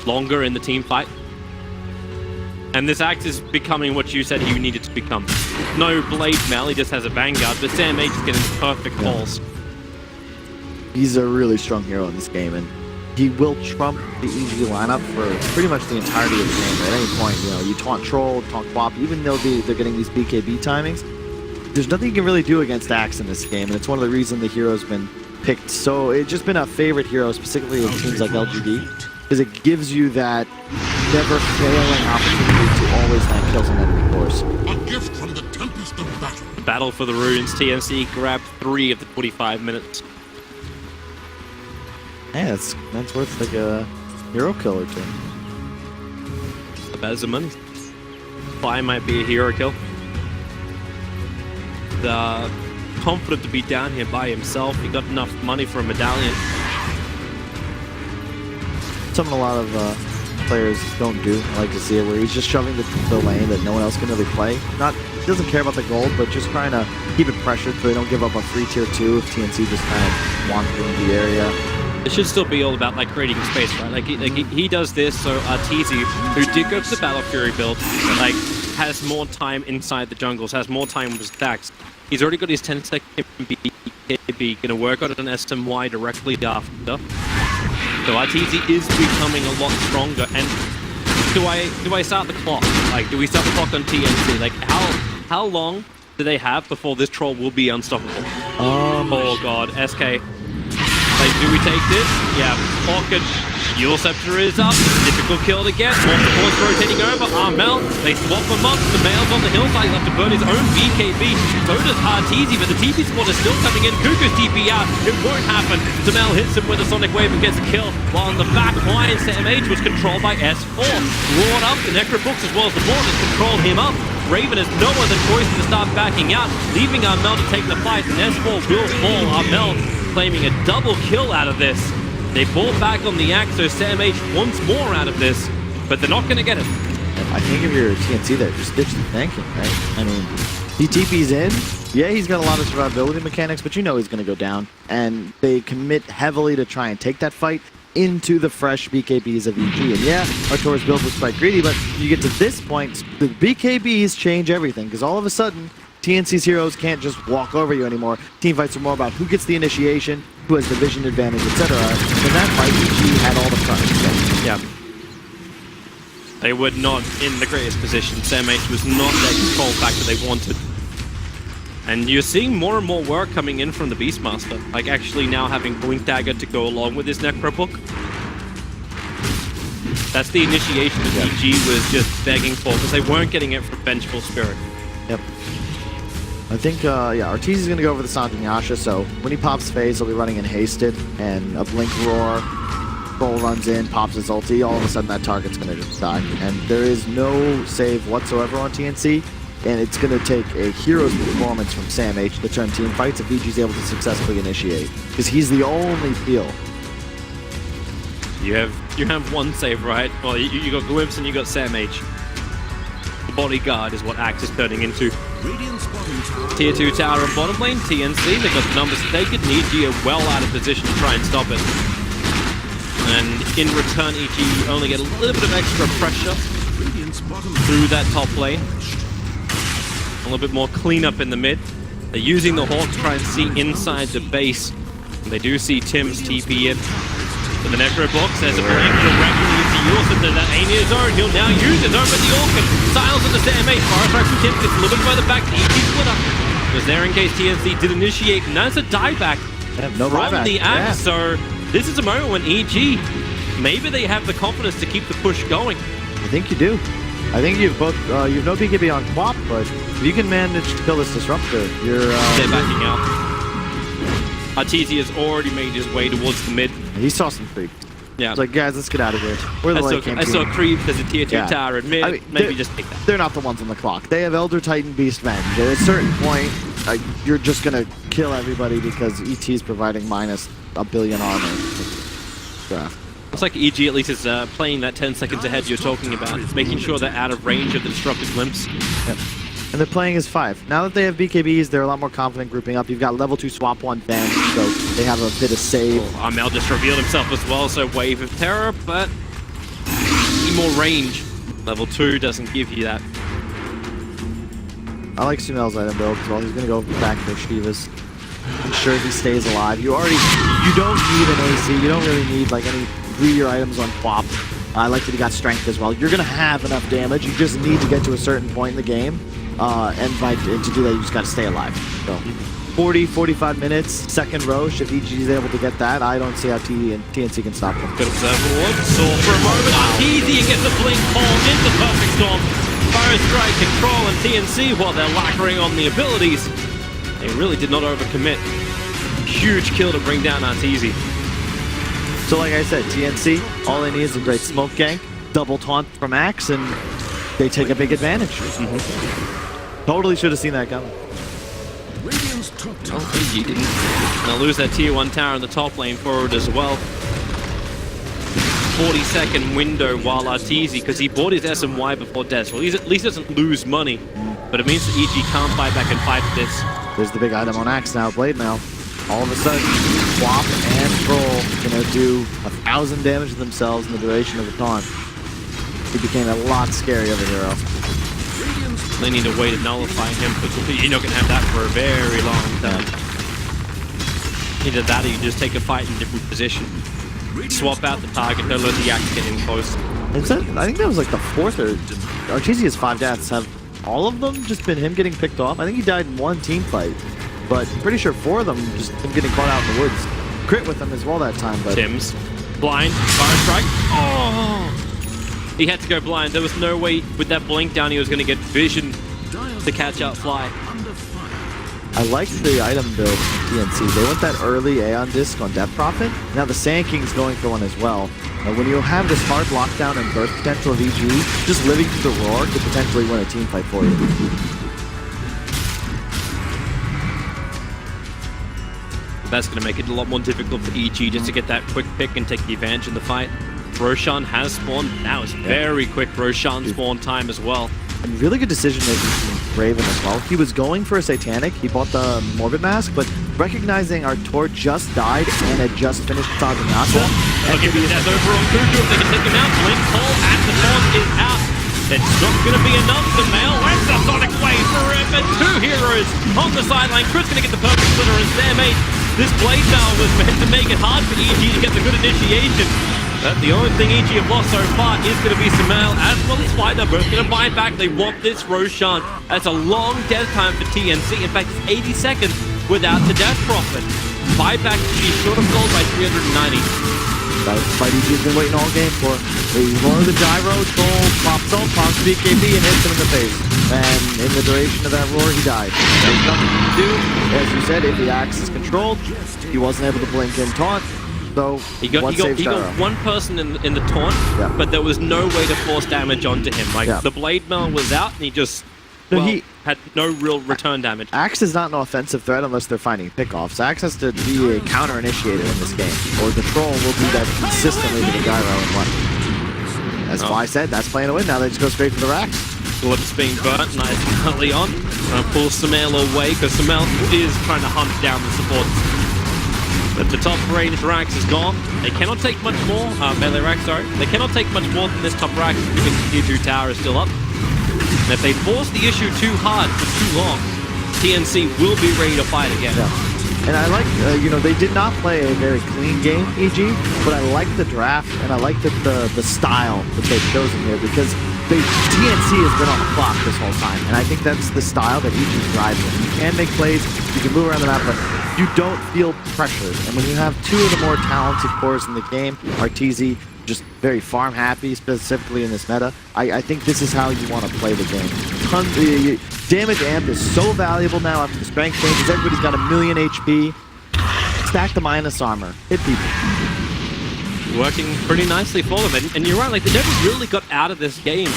longer in the team fight. And this axe is becoming what you said he needed to become. No Blade Mail, he just has a Vanguard, but Sam H is getting perfect calls. He's a really strong hero in this game, and he will trump the EG lineup for pretty much the entirety of the game. At any point, you know, you taunt Troll, taunt Quap, even though they're getting these BKB timings, there's nothing you can really do against Axe in this game, and it's one of the reasons the hero's been picked. So it's just been a favorite hero, specifically in teams like LGD, because it gives you that never failing opportunity to always land kills on enemy course. A gift from the Tempest of Battle. Battle for the Runes, TNC grabbed 3 of the 45 minutes. Yeah, that's worth like a hero kill or 2. About the money. Fly might be a hero kill. The confident to be down here by himself. He got enough money for a medallion. Something a lot of players don't do. I like to see it where he's just shoving the lane that no one else can really play. He doesn't care about the gold, but just trying to keep it pressured so they don't give up a free tier 2 if TNC just kind of wandering the area. It should still be all about like creating space, right? Like he does this, so Arteezy, who did go for the Battle Fury build, like has more time inside the jungles, has more time with his stacks. He's already got his 10-second BKB, gonna work on an SMY directly after. So Arteezy is becoming a lot stronger. And do I start the clock? Like, do we start the clock on TNC? Like, how long do they have before this troll will be unstoppable? Oh god, SK. Like, do we take this? Yeah, Orchid. Yule Scepter is up. Difficult kill to get. Morph rotating over. Armel. They swap them up. The male's on the hillside. He'll have to burn his own BKB. So does Arteezy, but the TP squad is still coming in. Cuckoo's TP out. It won't happen. Samel hits him with a Sonic Wave and gets a kill. While on the back line, Sam H was controlled by S4. Roared up. The Necrobooks as well as the Mortars control him up. Raven has no other choice than to start backing out, leaving Armel to take the fight, and S4 will fall. Armel claiming a double kill out of this. They fall back on the axe, so Sam H wants more out of this, but they're not going to get it. I think if you're TNC there, just ditch the thinking, right? I mean, he TP's in. Yeah, he's got a lot of survivability mechanics, but you know he's going to go down. And they commit heavily to try and take that fight into the fresh BKBs of EG. And yeah, Artura's build was quite greedy, but you get to this point, the BKBs change everything, because all of a sudden, TNC's heroes can't just walk over you anymore. Team fights are more about who gets the initiation, who has the vision advantage, etc. In that fight, EG had all the front. So. Yeah. They were not in the greatest position. Sam H was not their control factor they wanted. And you're seeing more and more work coming in from the Beastmaster, like actually now having Blink Dagger to go along with his Necro Book. That's the initiation that EG was just begging for, because they weren't getting it from Vengeful Spirit. Yep. I think, Ortiz is going to go over the Sonic Yasha, so when he pops phase, he'll be running in Hasted, and a Blink Roar, Troll runs in, pops his ulti, all of a sudden that target's going to just die. And there is no save whatsoever on TNC, and it's going to take a hero's performance from Sam H to turn team fights if EG's able to successfully initiate, because he's the only peel. You have one save, right? Well, you got Glimpse and you got Sam H. The bodyguard is what Axe is turning into. Tier 2 tower and bottom lane, TNC, they've got the numbers to take it, and EG are well out of position to try and stop it. And in return, EG only get a little bit of extra pressure through that top lane. A little bit more cleanup in the mid. They're using the Hawk to try and see inside the base. And they do see Tim's TP in. For the Necro Box, there's a blink directly into Yorson to that Aeneas Zone. He'll now use it over the Orchid. Silence on the Sam H. Fire strike from Tim gets a little bit further back. The EG split up. Was there in case TNC did initiate, and that's a dieback from the Axe. So this is a moment when EG, maybe they have the confidence to keep the push going. I think you do. I think you've both, you've no BKB on Quap, but if you can manage to kill this Disruptor, you're... They're backing out. Arteezy has already made his way towards the mid. He saw some creep. Yeah. It's like, guys, let's get out of here. We're the late game I saw team. creep, there's a tier 2 tower in mid. I mean, maybe just take that. They're not the ones on the clock. They have Elder Titan Beast Venge. At a certain point, you're just going to kill everybody because ET's providing minus $1 billion armor. Looks like EG at least is playing that 10 seconds ahead you're talking about, making sure they're out of range of the Disrupted Glimpse. Yep. And they're playing as 5. Now that they have BKBs, they're a lot more confident grouping up. You've got level 2 swap 1 Venge, so they have a bit of save. Armel just revealed himself as well, so Wave of Terror, but need more range. Level 2 doesn't give you that. I like Sumel's item build as well. He's going to go back for Shivas. Ensure he stays alive. You don't need an AC. You don't really need like any greedier items on Quap. I like that he got strength as well. You're going to have enough damage. You just need to get to a certain point in the game. And to do that, you just got to stay alive. So 40, 45 minutes, second Roche. If EG is able to get that, I don't see how TNC can stop them. Good observable. Saw for a moment. Easy and gets the blink called into Perfect Storm. Fire Strike, Control, and TNC, while they're lacquering on the abilities, they really did not overcommit. Huge kill to bring down Arteezy. So like I said, TNC, all they need is a great smoke gank, double taunt from Axe, and they take a big advantage. Totally should have seen that coming. Oh, he didn't. And they'll lose that tier 1 tower in the top lane forward as well. 40-second window while Arteezy, because he bought his SMY before death, so at least doesn't lose money. But it means that EG can't buy back and fight this. There's the big item on Axe now, Blade Mail. All of a sudden, Quap and Troll gonna do 1,000 damage to themselves in the duration of the taunt. He became a lot scary of a hero. They need a way to nullify him, but you're not gonna have that for a very long time. Either that or you just take a fight in a different position. Swap out the target, don't let the Axe get in close. I think that was like the 4th or... Arteezy's 5 deaths. Have all of them just been him getting picked off? I think he died in 1 team fight. But I'm pretty sure 4 of them just him getting caught out in the woods. Crit with him as well that time, but... Tim's blind, fire strike. Oh! He had to go blind. There was no way with that blink down he was going to get vision to catch out Fly. I liked the item build from TNC. They went that early Aeon Disc on Death Prophet. Now the Sand King's going for one as well. When you have this hard lockdown and burst potential of EG, just living through the roar could potentially win a team fight for you. That's going to make it a lot more difficult for EG just to get that quick pick and take the advantage in the fight. Roshan has spawned. Now it's very quick Roshan spawn time as well. And really good decision making from Raven as well. He was going for a Satanic. He bought the Morbid Mask, but recognizing our Tor just died and had just finished Tarzan Yasha. Okay, but that's over on Kuku if they can take him out. Blink Call and the taunt is out. It's not going to be enough for Mail. That's the Sonic Wave forever. 2 heroes on the sideline. Chris going to get the perfect splitter and Sam H. This blade now was meant to make it hard for EG to get the good initiation. But the only thing EG have lost so far is going to be Sumail as well as Fly. They're both going to buy back. They want this Roshan. That's a long death time for TNC. In fact, it's 80 seconds without the death profit. Buyback to be short of gold by 390. That's the fight EG's been waiting all game for. They roar the gyro, Troll pops up, pops BKB, and hits him in the face. And in the duration of that roar, he died. There's nothing to do. As you said, if the axe is controlled, he wasn't able to blink in taunt. So he got one person in the taunt, but there was no way to force damage onto him. Like the blade mail was out, and he just had no real return damage. Axe is not an offensive threat unless they're finding pickoffs. Axe has to be a counter initiator in this game, or the troll will do that consistently with the gyro and one. As Fly said, that's playing to win. Now they just go straight for the racks. It's being burnt nice early on. Trying to pull Sumail away because Sumail is trying to hunt down the supports. But the top range Rax is gone. They cannot take much more. Melee Rax, sorry. They cannot take much more than this top Rax because the Tier 2 tower is still up. And if they force the issue too hard for too long, TNC will be ready to fight again. Yeah. And I like, you know, they did not play a very clean game, EG, but I like the draft and I like the style that they've chosen here because TNC has been on the clock this whole time, and I think that's the style that EG thrives in. You can make plays, you can move around the map, but you don't feel pressured. And when you have two of the more talented cores in the game, Arteezy just very farm happy, specifically in this meta, I think this is how you want to play the game. Damage amp is so valuable now after the strength changes. Everybody's got 1,000,000 HP. Stack the minus armor. Hit people. Working pretty nicely for them. And you're right, like, they never really got out of this game.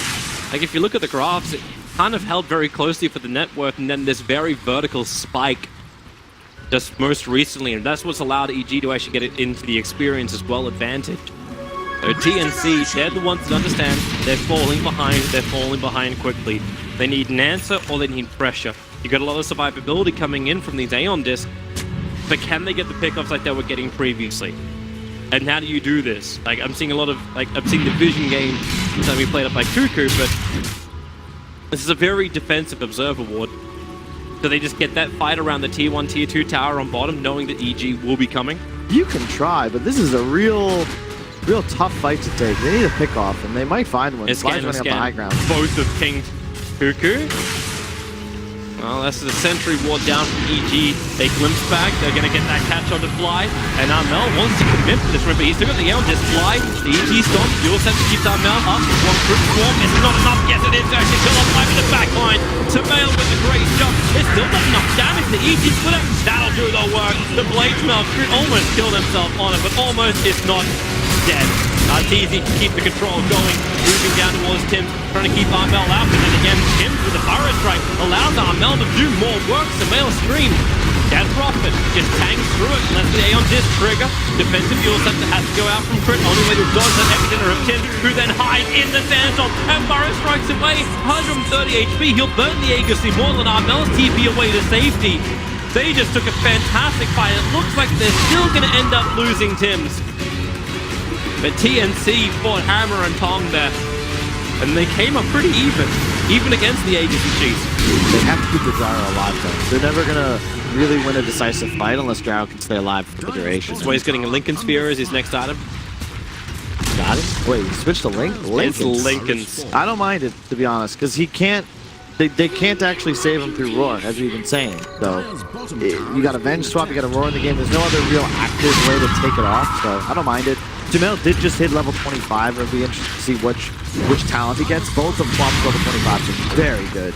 Like, if you look at the graphs, it kind of held very closely for the net worth, and then this very vertical spike just most recently, and that's what's allowed EG to actually get it into the experience as well advantage. So TNC, they're the ones that understand they're falling behind quickly. They need an answer or they need pressure. You got a lot of survivability coming in from these Aeon discs, but can they get the pickups like they were getting previously? And how do you do this? Like, I'm seeing a lot of, like, I've seen the Vision game that we played up by Cuckoo, but this is a very defensive observer ward. So they just get that fight around the Tier 1, Tier 2 tower on bottom, knowing that EG will be coming? You can try, but this is a real tough fight to take. They need a pick off, and they might find one. It's running up the high ground. Both have pinged Cuckoo. Well, that's the sentry ward down from EG. They glimpse back. They're going to get that catch on the Fly. And Armel wants to commit to this one, but he's still got the Aeon Disc Fly. The EG stomp. Dual set to keep Armel up. One quick swarm. It's not enough. Yes, it is to actually kill off Fly in the back line. Sumail with the great jump. It's still not enough damage. The EG split. That'll do the work. The Blade Smell almost killed himself on it, but almost is not dead. Arteezy can keep the control going, moving down towards Tim, trying to keep Armel out, and then again, Tim with the Burrow Strike allows Armel to do more work. Sumail scream. Dead Prophet just tanks through it, and that's the Aeon Disc trigger. Defensive fuel set that has to go out from Crit, only way to dodge that epicenter of Tim, who then hides in the sandstorm, and Burrow strikes away, 130 HP. He'll burn the Aegis more than Armel's TP away to safety. They just took a fantastic fight. It looks like they're still going to end up losing Tim's. But TNC fought hammer and tong there, and they came up pretty even against the Aegis and Cheese. They have to keep the Gyro alive, though. They're never going to really win a decisive fight unless Gyro can stay alive for the duration. That's why he's getting a Lincoln Sphere as his next item. Got it? Wait, he switched to Link? It's Lincoln's. I don't mind it, to be honest, because he can't... They can't actually save him through Roar, as we've been saying. So, you got a Venge swap, you got a Roar in the game. There's no other real active way to take it off, so I don't mind it. Sumail did just hit level 25. It'll be interesting to see which talent he gets. Both of them swaps level 25, so very good.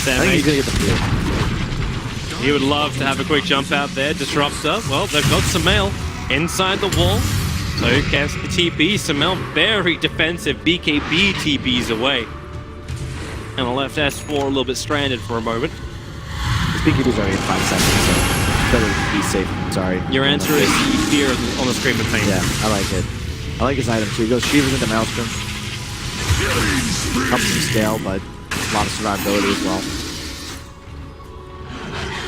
I think he's going to get the field. He would love to have a quick jump out there. Disruptor. Well, they've got Sumail inside the wall. So he casts the TP. Sumail very defensive. BKB TPs away. And the left S4 a little bit stranded for a moment. His BKB's already in 5 seconds, so better be safe. Sorry. Your answer is fear on the Scream of Pain. Yeah, I like it. I like his item too. He goes Shiva's into Maelstrom. Helps him scale, but a lot of survivability as well.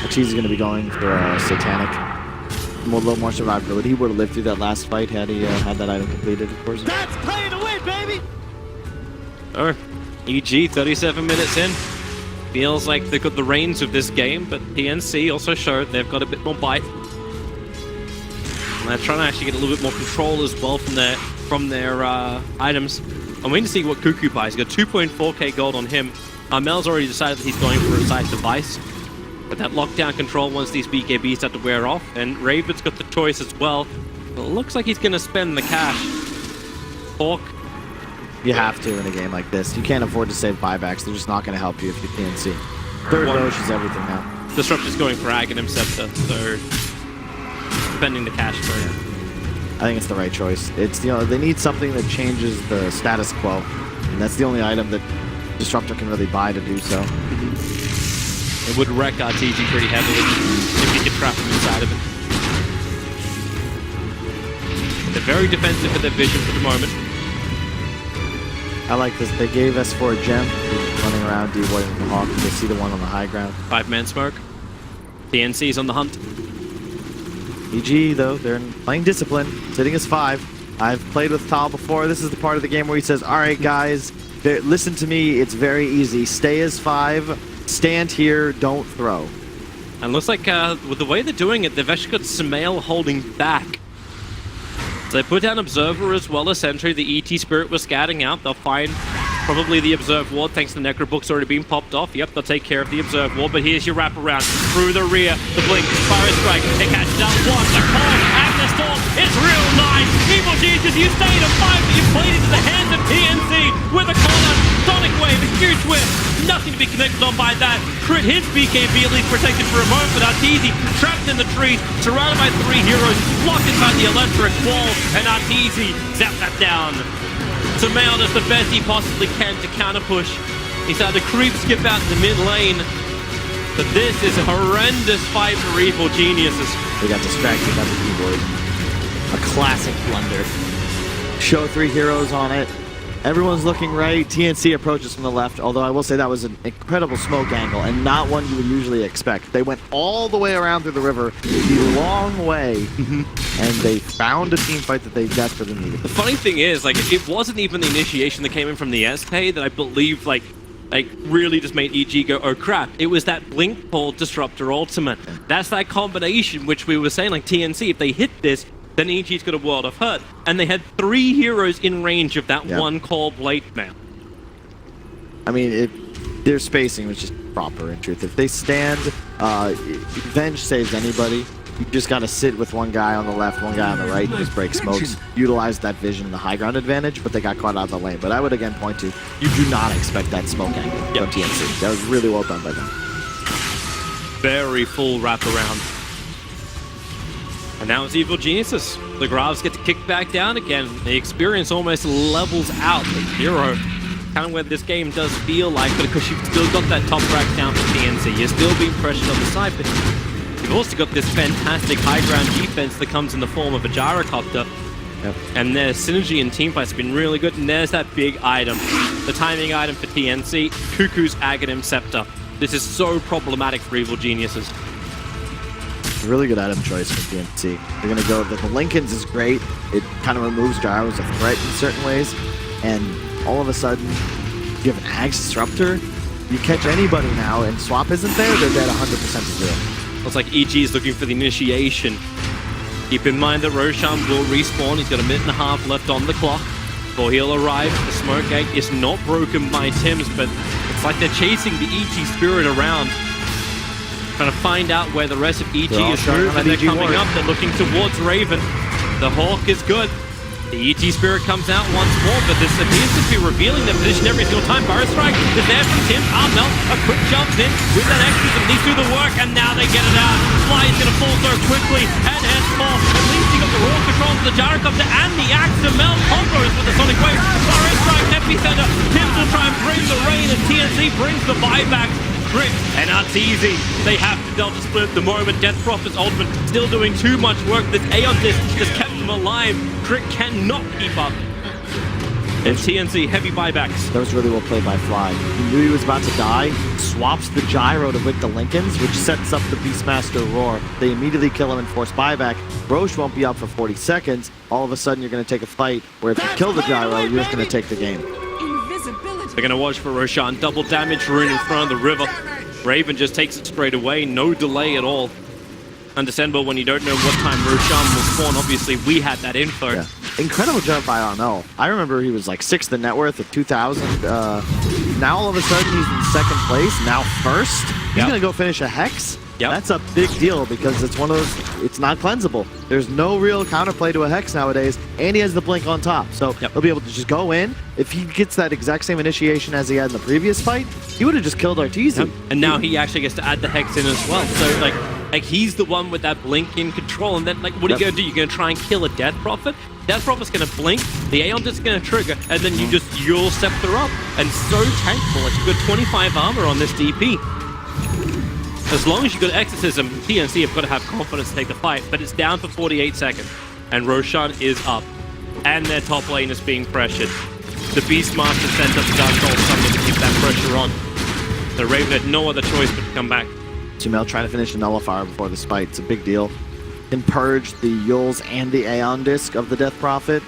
Cheese is going to be going for Satanic. A little more survivability. He would have lived through that last fight had he had that item completed, of course. That's playing to win, baby! Alright. EG, 37 minutes in. Feels like they've got the reins of this game, but TNC also showed they've got a bit more bite. And they're trying to actually get a little bit more control as well from their items. I'm waiting to see what Cuckoo buys. He's got 2.4k gold on him. Mel's already decided that he's going for a side device. But that lockdown control once these BKBs start to wear off. And Raven's got the choice as well. But it looks like he's going to spend the cash. Hawk. You have to in a game like this. You can't afford to save buybacks. They're just not going to help you if you TNC. Third Roche is everything now. Disruptor's going for Aghanim Scepter, so spending the cash for it. I think it's the right choice. It's they need something that changes the status quo, and that's the only item that Disruptor can really buy to do so. It would wreck RTG pretty heavily if you could trap him inside of it. They're very defensive with their vision for the moment. I like this. They gave us for a gem. He's running around devoiding the Hawk. They see the one on the high ground. 5-man smoke. TNC's on the hunt. EG, though, they're playing discipline, sitting as 5. I've played with Tal before. This is the part of the game where he says, all right, guys, listen to me. It's very easy. Stay as 5. Stand here. Don't throw. And looks like with the way they're doing it, they've actually got Samael holding back. So they put down Observer as well as Sentry. The ET Spirit was scouting out. They'll find probably the Observe Ward thanks to the Necrobook's already been popped off. Yep, they'll take care of the Observe Ward, but here's your wraparound. Through the rear, the Blink, Fire Strike, it catches out one, the call, and the storm. It's real nice. Evil Jesus, you stayed at 5, but you played into the hands of TNC with a corner. Sonic Wave, a huge whip. Nothing to be connected on by that. Crit his BKB, at least protected for a moment, but Arteezy trapped in the trees, surrounded by 3 heroes, locked inside the electric wall, and Arteezy zapped that down. Samael does the best he possibly can to counter push. He's had to creep skip out in the mid lane. But this is a horrendous fight for Evil Geniuses. They got distracted by the keyboard. A classic blunder. Show 3 heroes on it. Everyone's looking right. TNC approaches from the left, although I will say that was an incredible smoke angle and not one you would usually expect. They went all the way around through the river, the long way, and they found a team fight that they desperately needed. The funny thing is, like, it wasn't even the initiation that came in from the SK that I believe, like really just made EG go, oh crap. It was that Blink called Disruptor Ultimate. That's that combination which we were saying, like TNC, if they hit this, then EG's got a world of hurt. And they had 3 heroes in range of that one call Blade Mail. I mean, their spacing was just proper, in truth. If they stand, Venge saves anybody. You just got to sit with one guy on the left, one guy on the right, and just break smokes. Utilize that vision, the high ground advantage, but they got caught out of the lane. But I would again point to, you do not expect that smoke angle from TNC. That was really well done by them. Very full wraparound. And now it's Evil Geniuses. The Graves get to kick back down again. The experience almost levels out the hero. Kind of where this game does feel like, but because you've still got that top rack down for TNC, you're still being pressured on the side, but you've also got this fantastic high ground defense that comes in the form of a gyrocopter. Yep. And their synergy and teamfights have been really good, and there's that big item. The timing item for TNC, Cuckoo's Aghanim Scepter. This is so problematic for Evil Geniuses. Really good item choice for TNC. They're going to go, the Lincoln's is great. It kind of removes Gyro as a threat in certain ways. And all of a sudden, you have an Axe Disruptor. You catch anybody now, and Swap isn't there, they're dead 100% to 0. Looks like EG is looking for the initiation. Keep in mind that Roshan will respawn. He's got a minute and a half left on the clock before he'll arrive. The smoke gate is not broken by Tims, but it's like they're chasing the ET Spirit around. Trying to find out where the rest of EG is moved, and they're coming up. They're looking towards Raven. The Hawk is good. The ET Spirit comes out once more, but this appears to be revealing their position every single time. Burst Strike is there from Tim. Armel, a quick jump in with that extra, and these do the work, and now they get it out. Fly is going to fall so quickly, and henceforth, at least he got the raw control of the gyrocopter and the axe. Mel combos with the Sonic Wave. Burst Strike, epicenter. Tim will try and bring the rain, and TNC brings the buyback. Crit and Arteezy. They have to Delta Split at the moment. Death Prophet's ultimate still doing too much work. This Aeon Disc just kept them alive. Crit cannot keep up. And TNC, heavy buybacks. That was really well played by Fly. He knew he was about to die, swaps the gyro to whip the Lincolns, which sets up the Beastmaster Roar. They immediately kill him and force buyback. Roche won't be up for 40 seconds. All of a sudden, you're going to take a fight where if you kill the gyro, you're just going to take the game. They're going to watch for Roshan. Double damage rune in front of the river. Raven just takes it straight away. No delay at all. understandable when you don't know what time Roshan will spawn. Obviously, we had that info. Yeah. Incredible jump by Arnell. I remember he was like 6th in net worth at 2,000. Now all of a sudden he's in 2nd place, now 1st. He's Yep. going to go finish a Hex. Yep. That's a big deal because it's one of those, it's not cleansable. There's no real counterplay to a Hex nowadays, and he has the blink on top. So he'll be able to just go in. If he gets that exact same initiation as he had in the previous fight, he would have just killed Arteezy. Yep. And now he actually gets to add the Hex in as well. So like he's the one with that blink in control. And then like, what are you going to do? You're going to try and kill a Death Prophet? Death Prophet's going to blink, the Aeon is going to trigger, and then you just Yule Scepter up. And so tankful. Like, you've got 25 armor on this DP. As long as you've got Exorcism, TNC have got to have confidence to take the fight, but it's down for 48 seconds. And Roshan is up. And their top lane is being pressured. The Beastmaster sent up the Dark Soul Summon to keep that pressure on. The Raven had no other choice but to come back. Sumail trying to finish the Nullifier before this fight. It's a big deal. Can purge the Yules and the Aeon Disc of the Death Prophet,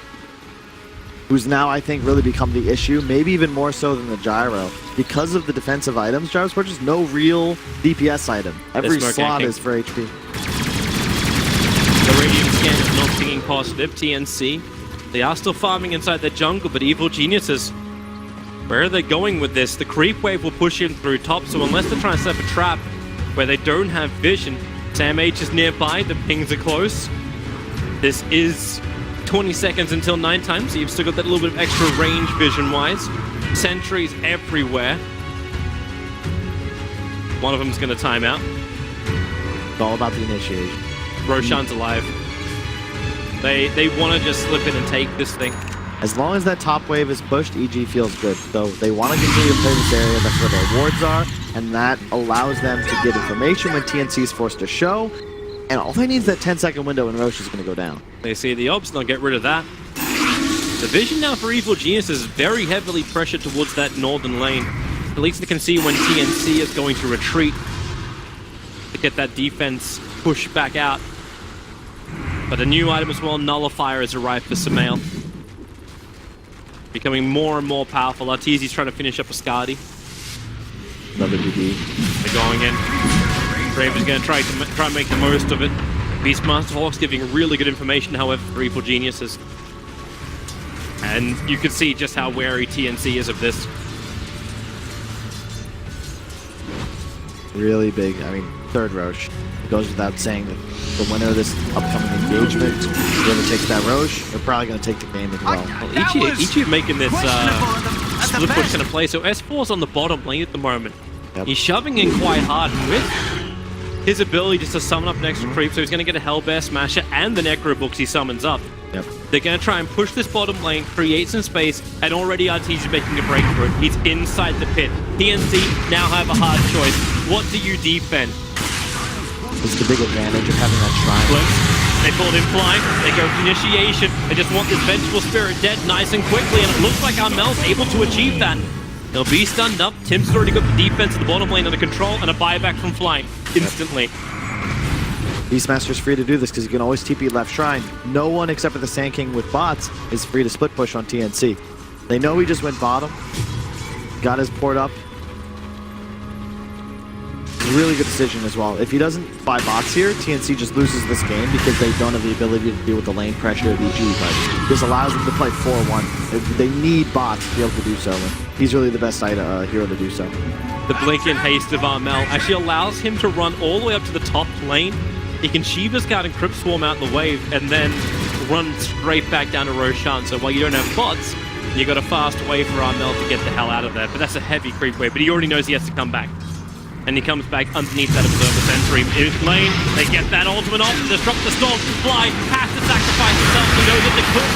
who's now, I think, really become the issue, maybe even more so than the Gyro. Because of the defensive items, Gyro's Purge is no real DPS item. Every slot is for HP. The Radiant Scan is not pinging positive. TNC, they are still farming inside their jungle, but Evil Geniuses, where are they going with this? The creep wave will push in through top, so unless they're trying to set up a trap where they don't have vision, Sam H is nearby, the pings are close. This is 20 seconds until 9 times, so you've still got that little bit of extra range vision-wise. Sentries everywhere. One of them's going to time out. It's all about the initiation. Roshan's alive. They want to just slip in and take this thing. As long as that top wave is pushed, EG feels good. So they want to continue to play this area. That's where their wards are, and that allows them to get information when TNC is forced to show. And all they need is that 10-second window, and Roche is going to go down. They see the obs, and they'll get rid of that. The vision now for Evil Genius is very heavily pressured towards that northern lane. At least they can see when TNC is going to retreat to get that defense pushed back out. But a new item as well, Nullifier, has arrived for Sumail. Becoming more and more powerful. Arteezy's trying to finish up a Skadi. Another DD. They're going in. Raven's going to try and make the most of it. Beastmaster Hawk's giving really good information, however, for Evil Geniuses. And you can see just how wary TNC is of this. Really big. I mean, third Roche. It goes without saying that the winner of this upcoming engagement, whoever takes that Roche, they're probably going to take the game as well. Well, Ichi making this split push kind of play. So S4's on the bottom lane at the moment. Yep. He's shoving in quite hard with his ability just to summon up an extra creep. So he's going to get a Hellbear Smasher and the Necro Books he summons up. Yep. They're going to try and push this bottom lane, create some space, and already Arteezy making a breakthrough. He's inside the pit. TNC now have a hard choice. What do you defend? It's the big advantage of having that shrine. They pulled him flying, they go for initiation, they just want this Vengeful Spirit dead nice and quickly, and it looks like Armel's able to achieve that. He'll be stunned up. Tim's already got the defense of the bottom lane under control, and a buyback from flying instantly. Beastmaster's free to do this because you can always TP left shrine. No one except for the Sand King with bots is free to split push on TNC. They know he just went bottom, got his port up. Really good decision as well. If he doesn't buy bots here, TNC just loses this game because they don't have the ability to deal with the lane pressure of EG, but this allows them to play 4-1. They need bots to be able to do so, and he's really the best hero to do so. The blink and haste of Armel actually allows him to run all the way up to the top lane. He can Shiva's Guard and Crypt Swarm out the wave and then run straight back down to Roshan. So while you don't have bots, you got a fast way for Armel to get the hell out of there. But that's a heavy creep wave, but he already knows he has to come back. And he comes back underneath that Observer Sentry. In lane, they get that ultimate off, disrupt the storm, Fly has to sacrifice himself. We know that the Cliff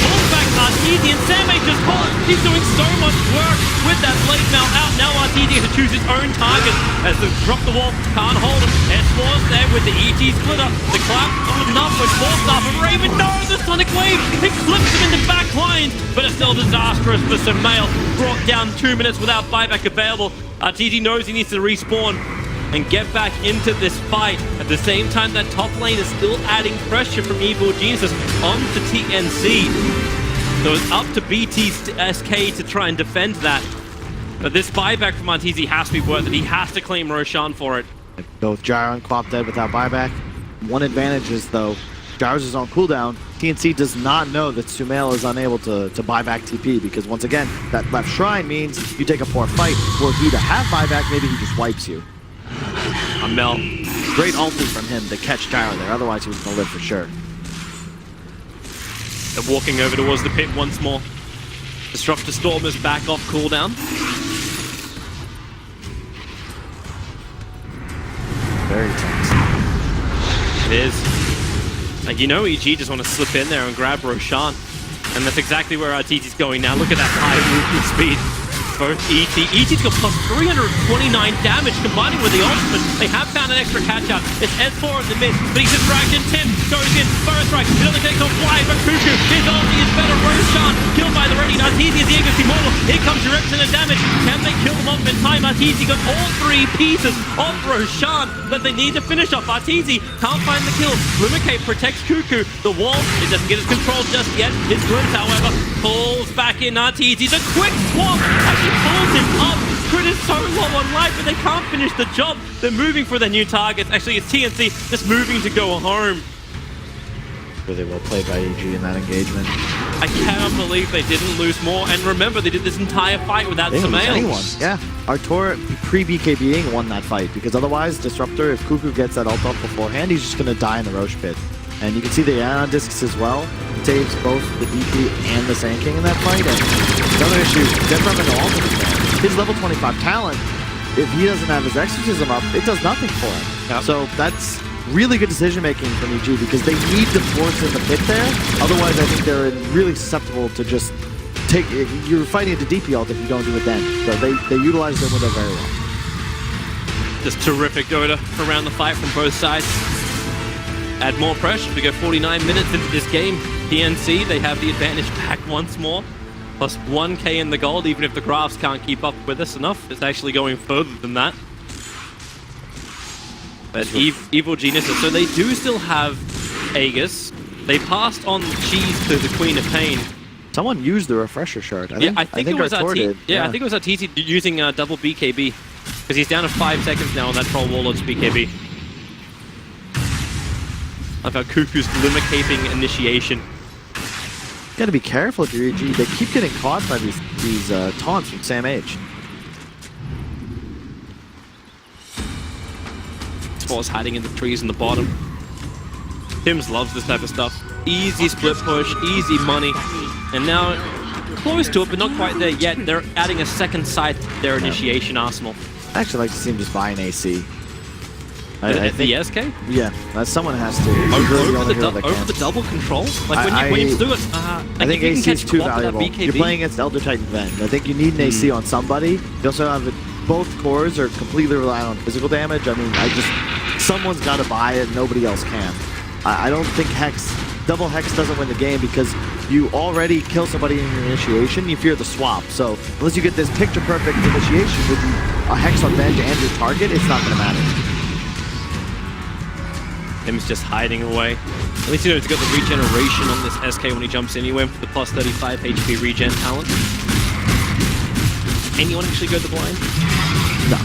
pulls back Arteezy, and Sam H is caught. He's doing so much work with that blade mail out. Now Arteezy has to choose his own target as they drop the wall, can't hold him. S4's there with the EG splitter. The clap enough with 4-star from Raven. No, the Sonic Wave! It clips him in the back lines, but it's still disastrous for Sumail. Brought down 2 minutes without buyback available. Arteezy knows he needs to respawn and get back into this fight. At the same time, that top lane is still adding pressure from Evil Geniuses onto TNC. So it's up to BTSK to try and defend that. But this buyback from Arteezy has to be worth it. He has to claim Roshan for it. Both Gyro and Quap dead without buyback. one advantage is, though, Gyros is on cooldown. TNC does not know that Sumail is unable to buy back TP, because once again, that left shrine means you take a poor fight. Were he to have buyback, maybe he just wipes you. Mel. Great ulti from him to catch Gyro there, otherwise he was going to live for sure. They're walking over towards the pit once more. Disruptor Storm is back off cooldown. Very tense. It is. Like, you know, EG just want to slip in there and grab Roshan. And that's exactly where RTT's going now. Look at that high movement speed. Both ET's got plus 329 damage combining with the ultimate. They have found an extra catch-up. It's S4 in the mid, but he's distracted. Tim goes in, first strike. It only takes on fly, but Cuckoo, his ulti is better. Roshan killed by the ready. Arteezy is the Aegis Immortal. Here comes Direction and damage. Can they kill them off in time? Arteezy got all three pieces of Roshan that they need to finish off. Arteezy can't find the kill. Lumicate protects Cuckoo. The wall, it doesn't get his control just yet. His glimpse, however, pulls back in Arteezy. The quick swap actually pulls him up. Crit is so low on life, but they can't finish the job. They're moving for their new targets. Actually, it's TNC just moving to go home. Really well played by EG in that engagement. I cannot believe they didn't lose more. And remember, they did this entire fight without Sumail. Anyone. Yeah. Artur pre-BKBing won that fight, because otherwise, Disruptor, if Cuckoo gets that ult off beforehand, he's just going to die in the Roche pit. And you can see the Aeon Discs as well. It saves both the DP and the Sand King in that fight. And another issue, Death Revenant ultimate there. His level 25 talent, if he doesn't have his Exorcism up, it does nothing for him. Yep. So that's really good decision making from EG, because they need to force in the pit there. Otherwise, I think they're really susceptible to just take. You're fighting the DP ult if you don't do it then. So they utilize their window very well. Just terrific DOTA around the fight from both sides. Add more pressure. We go 49 minutes into this game. TNC, they have the advantage back once more. Plus 1k in the gold, even if the graphs can't keep up with us enough. It's actually going further than that. But Evil Geniuses, so they do still have Aegis. They passed on cheese to the Queen of Pain. Someone used the refresher shard. I think it was Artur did. I think it was Arteezy using double BKB. Because he's down to 5 seconds now on that Troll Warlord's BKB. I've got Cuckoo's Lumicaping initiation. You gotta be careful if you're EG. They keep getting caught by these taunts from Sam H. Spaw's hiding in the trees in the bottom. Tim's loves this type of stuff. Easy split push, easy money. And now, close to it, but not quite there yet. They're adding a second side to their initiation arsenal. I actually like to see him just buy an AC. I think the SK? Yeah, someone has to. Over the double control? Like when you do it, I think AC is too valuable. You're playing against Elder Titan Vend. I think you need an AC on somebody. You also have both cores are completely reliant on physical damage. I mean, someone's got to buy it. Nobody else can. I don't think double Hex doesn't win the game, because you already kill somebody in your initiation. You fear the swap. So unless you get this picture-perfect initiation with a Hex on Vend and your target, it's not going to matter. Tim's just hiding away. At least you know he's got the regeneration on this SK when he jumps in. He went for the plus 35 HP regen talent. Anyone actually go the blind? No.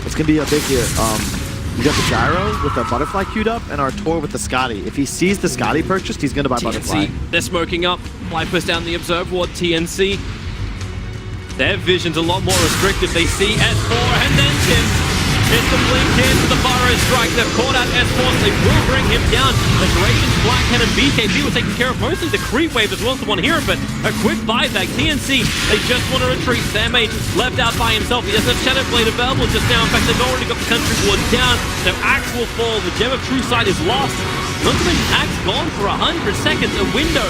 It's going to be a big here. You got the Gyro with the Butterfly queued up, and Artur with the Scotty. If he sees the Scotty purchased, he's going to buy Butterfly. They're smoking up. Fly push down the Observe Ward. TNC. Their vision's a lot more restricted. They see S4 and then Tim. It's the blink in with the Burrow strike. They've caught out S4, so they will bring him down. The Duration's Black Cannon BKB was taking care of mostly the creep wave as well as the one here, but a quick buyback. TNC, they just want to retreat. Sam H left out by himself. He doesn't have Shadow Blade available just now. In fact, they've already got the Country Ward down. So Axe will fall. The Gem of True Sight is lost. Not to mention Axe gone for 100 seconds. A window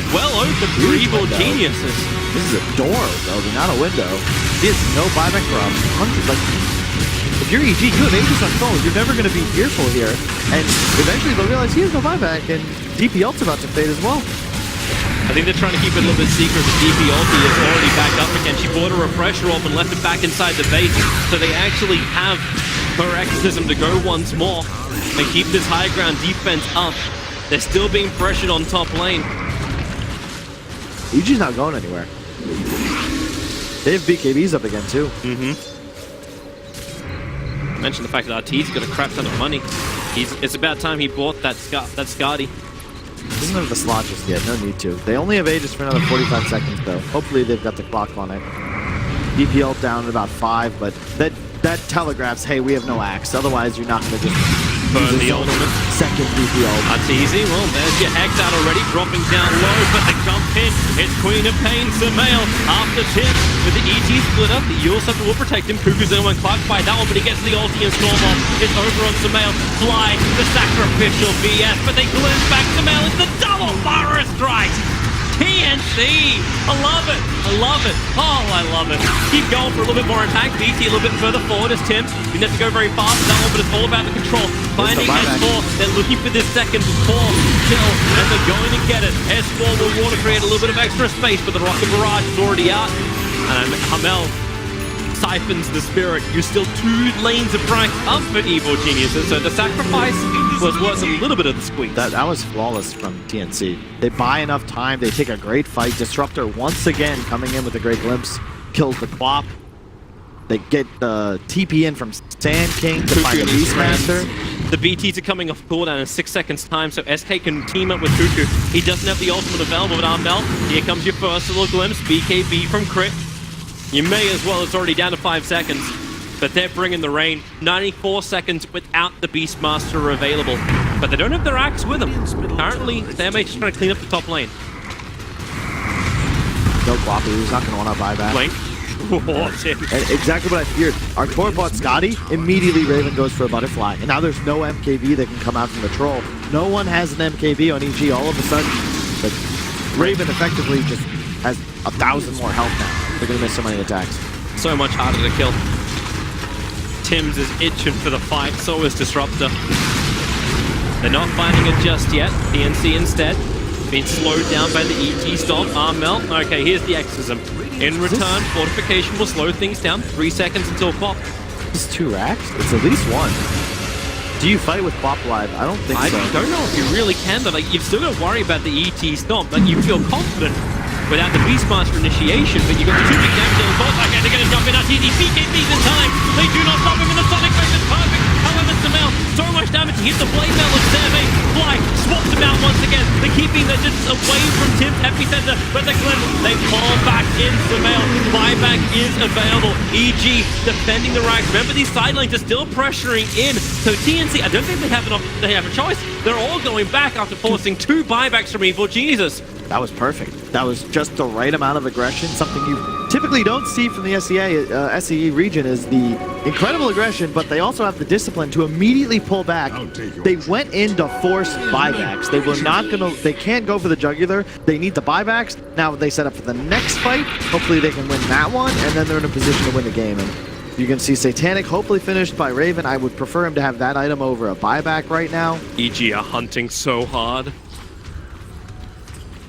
well open for Evil Geniuses. This is a door, though, not a window. There's no buyback for 100. If you're EG, you have Aegis on control. You're never going to be fearful here. And eventually they'll realize he has no buyback, and DP ult's about to fade as well. I think they're trying to keep it a little bit secret. The DP ulti is already back up again. She bought a refresher off and left it back inside the base. So they actually have her exorcism to go once more and keep this high ground defense up. They're still being pressured on top lane. EG's not going anywhere. They have BKBs up again, too. Mention the fact that Arteezy's got a crap ton of money. It's about time he bought that Skadi. Doesn't have the slot just yet, no need to. They only have Aegis for another 45 seconds though. Hopefully they've got the clock on it. DPL down at about 5, but that telegraphs, hey, we have no axe. Otherwise, you're not going to just burn the ultimate. Second DPL. That's easy. Well, there's your Hex out already, dropping down low, but the jump in. It's Queen of Pain, Samael, after Tim with the EG split up. The Yule Scepter will protect him. Kuku's the one clocked by that one, but he gets the ulti and Storm off. It's over on Samael. Fly, the sacrificial BS, but they glimpse back Samael into the double fire strike. TNC! I love it! I love it! Oh, I love it! Keep going for a little bit more attack. BT a little bit further forward as Tim. You have to go very fast with that one, but it's all about the control. Finding S4. They're looking for this second before kill, and they're going to get it. S4 will want to create a little bit of extra space, but the Rocket Barrage is already out. And Hamel siphons the spirit. You're still 2 lanes of rank up for Evil Geniuses, so the sacrifice was worth a little bit of the squeeze. That was flawless from TNC. They buy enough time, they take a great fight. Disruptor once again coming in with a great glimpse, kills the Clop. They get the TP in from Sand King to find the Beastmaster. The BTs are coming off cooldown in 6 seconds time, so SK can team up with Kuku. He doesn't have the ultimate available with Armel. Here comes your first little glimpse, BKB from Crit. You may as well, it's already down to 5 seconds. But they're bringing the rain. 94 seconds without the Beastmaster available. But they don't have their axe with them. Apparently, they're just trying to clean up the top lane. No Floppy, he's not going to want to buy back. Blink. And exactly what I feared. Our Tor bought Scotty, immediately Raven goes for a butterfly. And now there's no MKB that can come out from the troll. No one has an MKB on EG all of a sudden. But Raven effectively just has 1,000 more health now. They're going to miss so many attacks. So much harder to kill. Tims is itching for the fight, so is Disruptor. They're not fighting it just yet. TNC instead. Being slowed down by the ET Stomp. Armel. Okay, here's the Exorcism. In return, Fortification will slow things down. 3 seconds until pop. It's 2 racks? It's at least 1. Do you fight with Pop Live? I don't think so. I don't know if you really can, but like, you've still got to worry about the ET Stomp. Like, you feel confident without the Beastmaster initiation, but you've got the 2 big damage dealers both. Okay, they're going to jump in. RTZ, BKB's in time. They do not stop him in the Sonic Wave. It's perfect. However, Samel, so much damage. He hits the Blade Mail of Survey. Fly swaps him out once again. They're keeping the distance away from Tim's epicenter, but the Glen, they call back in Samel. Buyback is available. EG defending the racks. Remember, these side lanes are still pressuring in. So TNC, I don't think they have a choice. They're all going back after forcing 2 buybacks from Evil Jesus. That was perfect. That was just the right amount of aggression, something you typically don't see from the SCE region is the incredible aggression, but they also have the discipline to immediately pull back. They went in to force buybacks. They were not gonna, they can't go for the jugular. They need the buybacks. Now they set up for the next fight. Hopefully they can win that one, and then they're in a position to win the game. And you can see Satanic hopefully finished by Raven. I would prefer him to have that item over a buyback right now. EG are hunting so hard.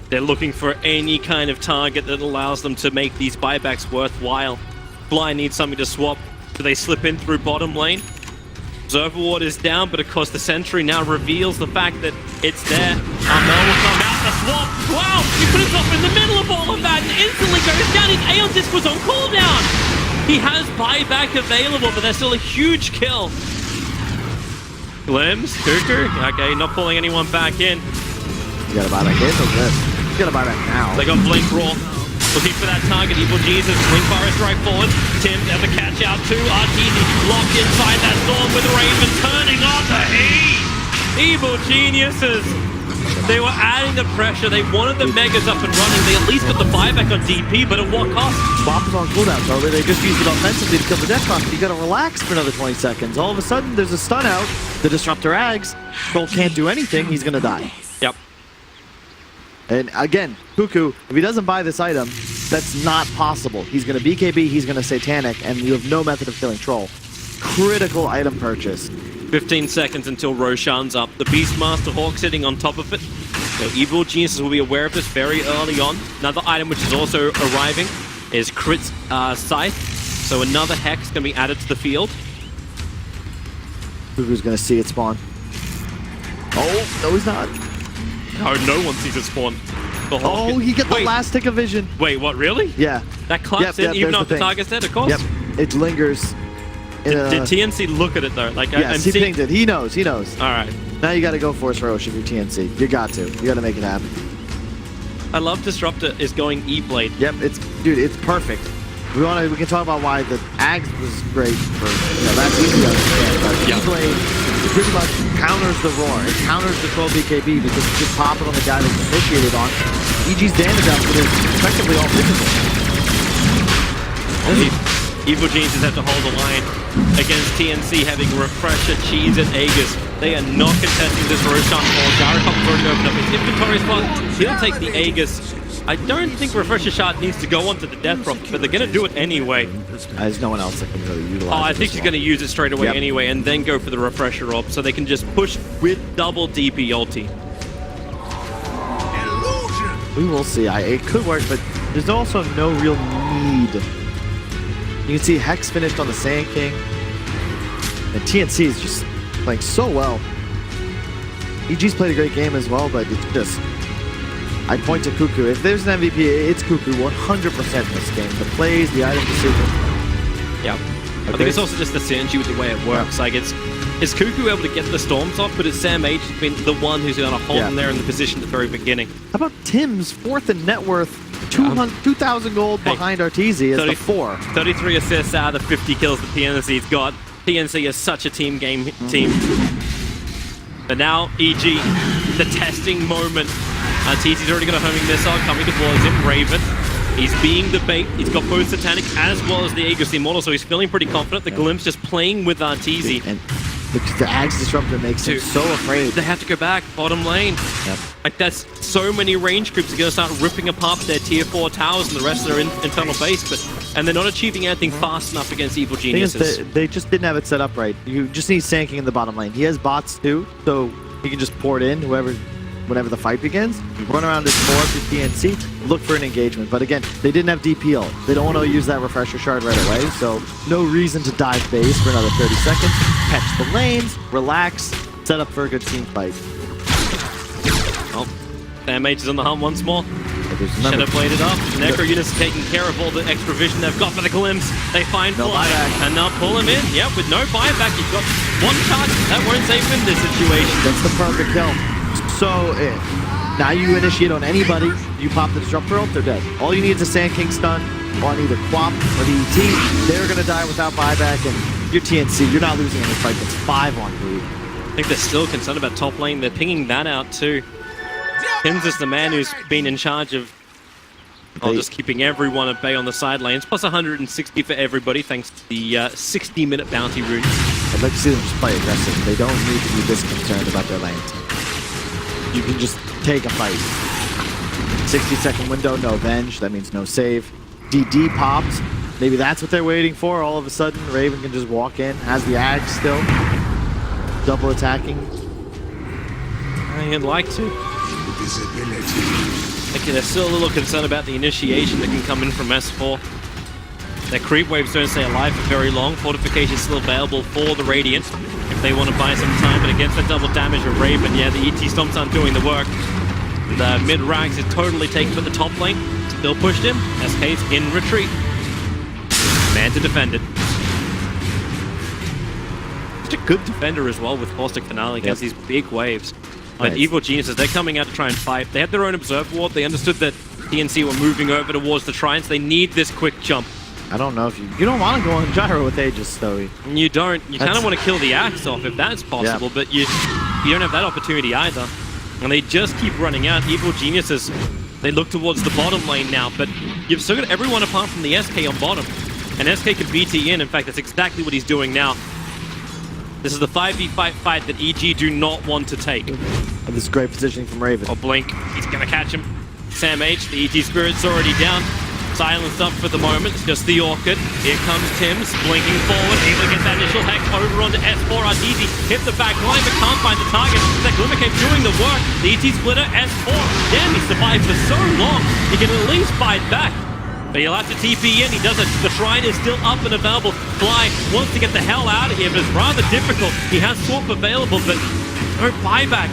They're looking for any kind of target that allows them to make these buybacks worthwhile. Fly needs something to swap. Do they slip in through bottom lane? Observer Ward is down, but of course the Sentry now reveals the fact that it's there. Armel will come out the swap. Wow! He put himself in the middle of all of that and instantly goes down. His Aeon Disc was on cooldown. He has buyback available, but there's still a huge kill. Glims, Kuku. Okay, not pulling anyone back in. You gotta buy back in or this? You gotta buy back now. They got Blink Raw. Looking for that target. Evil Jesus. Blink Fire Strike forward. Tim has a catch out to RTZ. Locked inside that storm with Raven turning on the heat. Evil Geniuses. They were adding the pressure. They wanted the Megas up and running. They at least got the buyback on DP, but at what cost? Swap is on cooldown, so they just used it offensively to kill the Death Cross. You gotta relax for another 20 seconds. All of a sudden, there's a stun out. The Disruptor Ags. Troll can't do anything. He's gonna die. Yep. And again, Kuku, if he doesn't buy this item, that's not possible. He's going to BKB, he's going to Satanic, and you have no method of killing Troll. Critical item purchase. 15 seconds until Roshan's up. The Beastmaster Hawk sitting on top of it. So Evil Geniuses will be aware of this very early on. Another item which is also arriving is Crit's Scythe. So another Hex going to be added to the field. Kuku's going to see it spawn. Oh, no he's not. Oh, no one sees it spawn. Oh, he got the last tick of vision. Wait, what, really? Yeah. That claps in even after the target's dead, of course? Yep, it lingers. Did TNC look at it though? Like, I'm yes, he seeing... pinged it. He knows. He knows. All right. Now you got to go Force Roche if you're TNC. You got to. You got to make it happen. I love Disruptor is going E-Blade. Yep, it's perfect. We can talk about why the Ags was great for, that's easy to understand, but E-Blade pretty much counters the roar. It counters the 12 BKB because it's just popping on the guy that's initiated on. EG's damage output is effectively all physical. Evil Geniuses have to hold the line against TNC having Refresher, Cheese, and Aegis. They are not contesting this Roshan ball. Gyrocopter's already opened up his inventory slot. He'll take the Aegis. I don't think Refresher Shard needs to go onto the Death Prophet, but they're going to do it anyway. There's no one else that can really utilize it. I think she's going to use it straight away anyway, and then go for the Refresher Orb, so they can just push with double DP ulti. We will see. It could work, but there's also no real need. You can see Hex finished on the Sand King, and TNC is just playing so well. EG's played a great game as well, but it's just... I point to Cuckoo. If there's an MVP, it's Cuckoo 100% in this game. The plays, the item decision. Yeah. I think it's also just the synergy with the way it works. Like, it's Cuckoo able to get the storms off, but it's Sam H who's been the one who's going to hold him there in the position at the very beginning. How about Tim's 4th in net worth? 2,000 gold behind Arteezy as the 4. 33 assists out of the 50 kills that TNC's got. TNC is such a team. But now, EG, the testing moment. Arteezy's already got a homing missile coming towards him. Raven, he's being the bait. He's got both Satanic as well as the Aegis Immortal, so he's feeling pretty confident. The Glimpse just playing with Arteezy. And the Ags Disruptor makes him so afraid. They have to go back, bottom lane. Yep. Like, that's so many range creeps are going to start ripping apart their tier 4 towers and the rest of their internal base, and they're not achieving anything fast enough against Evil Geniuses. They just didn't have it set up right. You just need Sand King in the bottom lane. He has bots too, so he can just pour it in whenever the fight begins. Run around this board to TNC, look for an engagement. But again, they didn't have DPL. They don't want to use that Refresher Shard right away, so no reason to dive base for another 30 seconds. Catch the lanes, relax, set up for a good team fight. Oh, Sam H is on the hunt once more. Shadow played it up. Necro units taking care of all the extra vision they've got for the Glimpse. They find Fly, and they'll pull him in. Yep, with no buyback, you've got one charge. That won't save him in this situation. That's the perfect kill. So, now you initiate on anybody, you pop the Disruptor ult, they're dead. All you need is a Sand King stun on either Quap or the ET. They're going to die without buyback, and you're TNC. You're not losing in this fight. It's 5-on-3. I think they're still concerned about top lane. They're pinging that out too. Tim's is the man who's been in charge of just keeping everyone at bay on the side lanes, plus 160 for everybody thanks to the 60-minute bounty rune. I'd like to see them just play aggressive. They don't need to be this concerned about their lanes. You can just take a fight. 60-second window, no venge. That means no save. DD pops. Maybe that's what they're waiting for. All of a sudden, Raven can just walk in. Has the Ag still. Double attacking. I'd like to. Okay, they're still a little concerned about the initiation that can come in from S4. Their creep waves don't stay alive for very long. Fortification is still available for the Radiant if they want to buy some time, but against the double damage of Raven, yeah, the ET Stomps aren't doing the work. The mid-ranks is totally taken for the top lane. Still pushed him. SK's in retreat. Man to defend it. Such a good defender as well with Caustic Finale against these big waves. But Evil Geniuses, they're coming out to try and fight. They had their own Observe Ward. They understood that TNC were moving over towards the Shrines. They need this quick jump. I don't know if you don't want to go on Gyro with Aegis, though. You don't. You kind of want to kill the Axe off if that's possible, but you don't have that opportunity either. And they just keep running out. Evil Geniuses, they look towards the bottom lane now, but you've still got everyone apart from the SK on bottom. And SK can BT in. In fact, that's exactly what he's doing now. This is the 5v5 fight that EG do not want to take. And this is great positioning from Raven. Oh, Blink. He's going to catch him. Sam H, the EG Spirit's already down. Silenced up for the moment. It's just the Orchid. Here comes Tim's, blinking forward. Able to get that initial hex over onto S4. Arteezy hit the back line, but can't find the target. That Glimmer Cape doing the work. The ET Splitter, S4. Damn, he survived for so long. He can at least fight back. But he'll have to TP in. He does it. The Shrine is still up and available. Fly wants to get the hell out of here, but it's rather difficult. He has Swap available, but no buyback.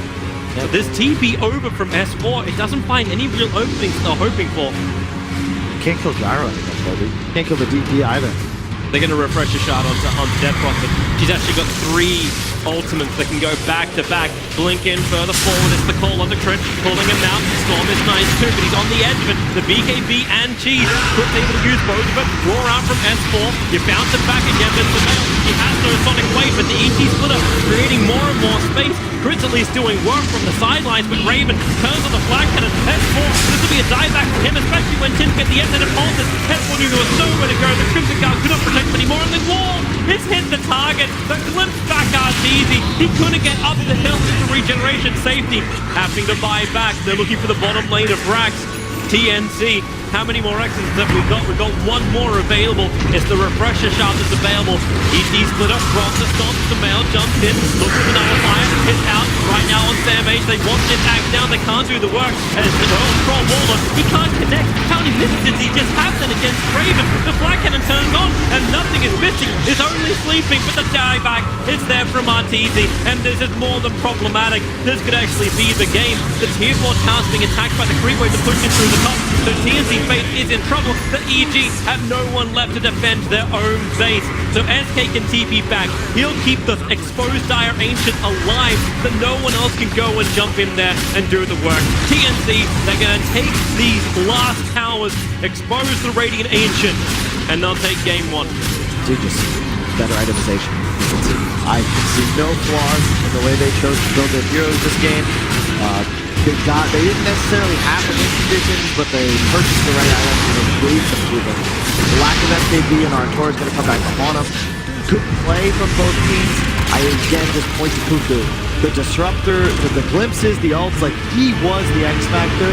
So this TP over from S4, it doesn't find any real openings they're hoping for. Can't kill Gyro anymore, Kobe. Can't kill the DP either. They're going to refresh a shot onto Death Prophet. She's actually got 3 ultimates that can go back to back. Blink in further forward. It's the call on the crit. Pulling him out. Storm is nice too, but he's on the edge of it. The BKB and Cheese. Crit's able to use both of it. Roar out from S4. You bounce it back again. There's the mail. He has no Sonic Wave, but the ET splitter creating more and more space. Crit's at least doing work from the sidelines, but Raven turns on the flag cannon. S4. This will be a dieback for him, especially when Tin get the exit impulses. S4 knew there was nowhere to go. The Crimson Guard couldn't protect him anymore, and the wall is hit the target. The glimpse back out easy. He couldn't get up the hill into regeneration safety. Having to buy back. They're looking for the bottom lane of Rax. TNC. How many more X's have we got? We've got 1 more available. It's the refresher shot that's available. ET split up, cross the stomp, the mail jumps in, looks for the nullifier, hits out right now on Sam H. They want this act down, they can't do the work. And it's the Troll Waller. He can't connect. How many misses did he just have then against Raven? The flag cannon turns on and nothing is missing. It's only sleeping, but the dieback is there from Arteezy. And this is more than problematic. This could actually be the game. The tier 4 town's being attacked by the creep wave to push it through the top. So TNC Fate is in trouble. The EG have no one left to defend their own base. So SK can TP back. He'll keep the exposed Dire Ancient alive, so no one else can go and jump in there and do the work. TNC, they're going to take these last towers, expose the Radiant Ancient, and they'll take game 1. Dude, just better itemization. I can see no flaws in the way they chose to build their heroes this game. They didn't necessarily have the win conditions, but they purchased the right items and they gave them to them. The lack of SKB and Artor is going to come back to haunt them. Good play from both teams. I again just point to Cuckoo. The disruptor, the glimpses, the ults, like he was the X factor.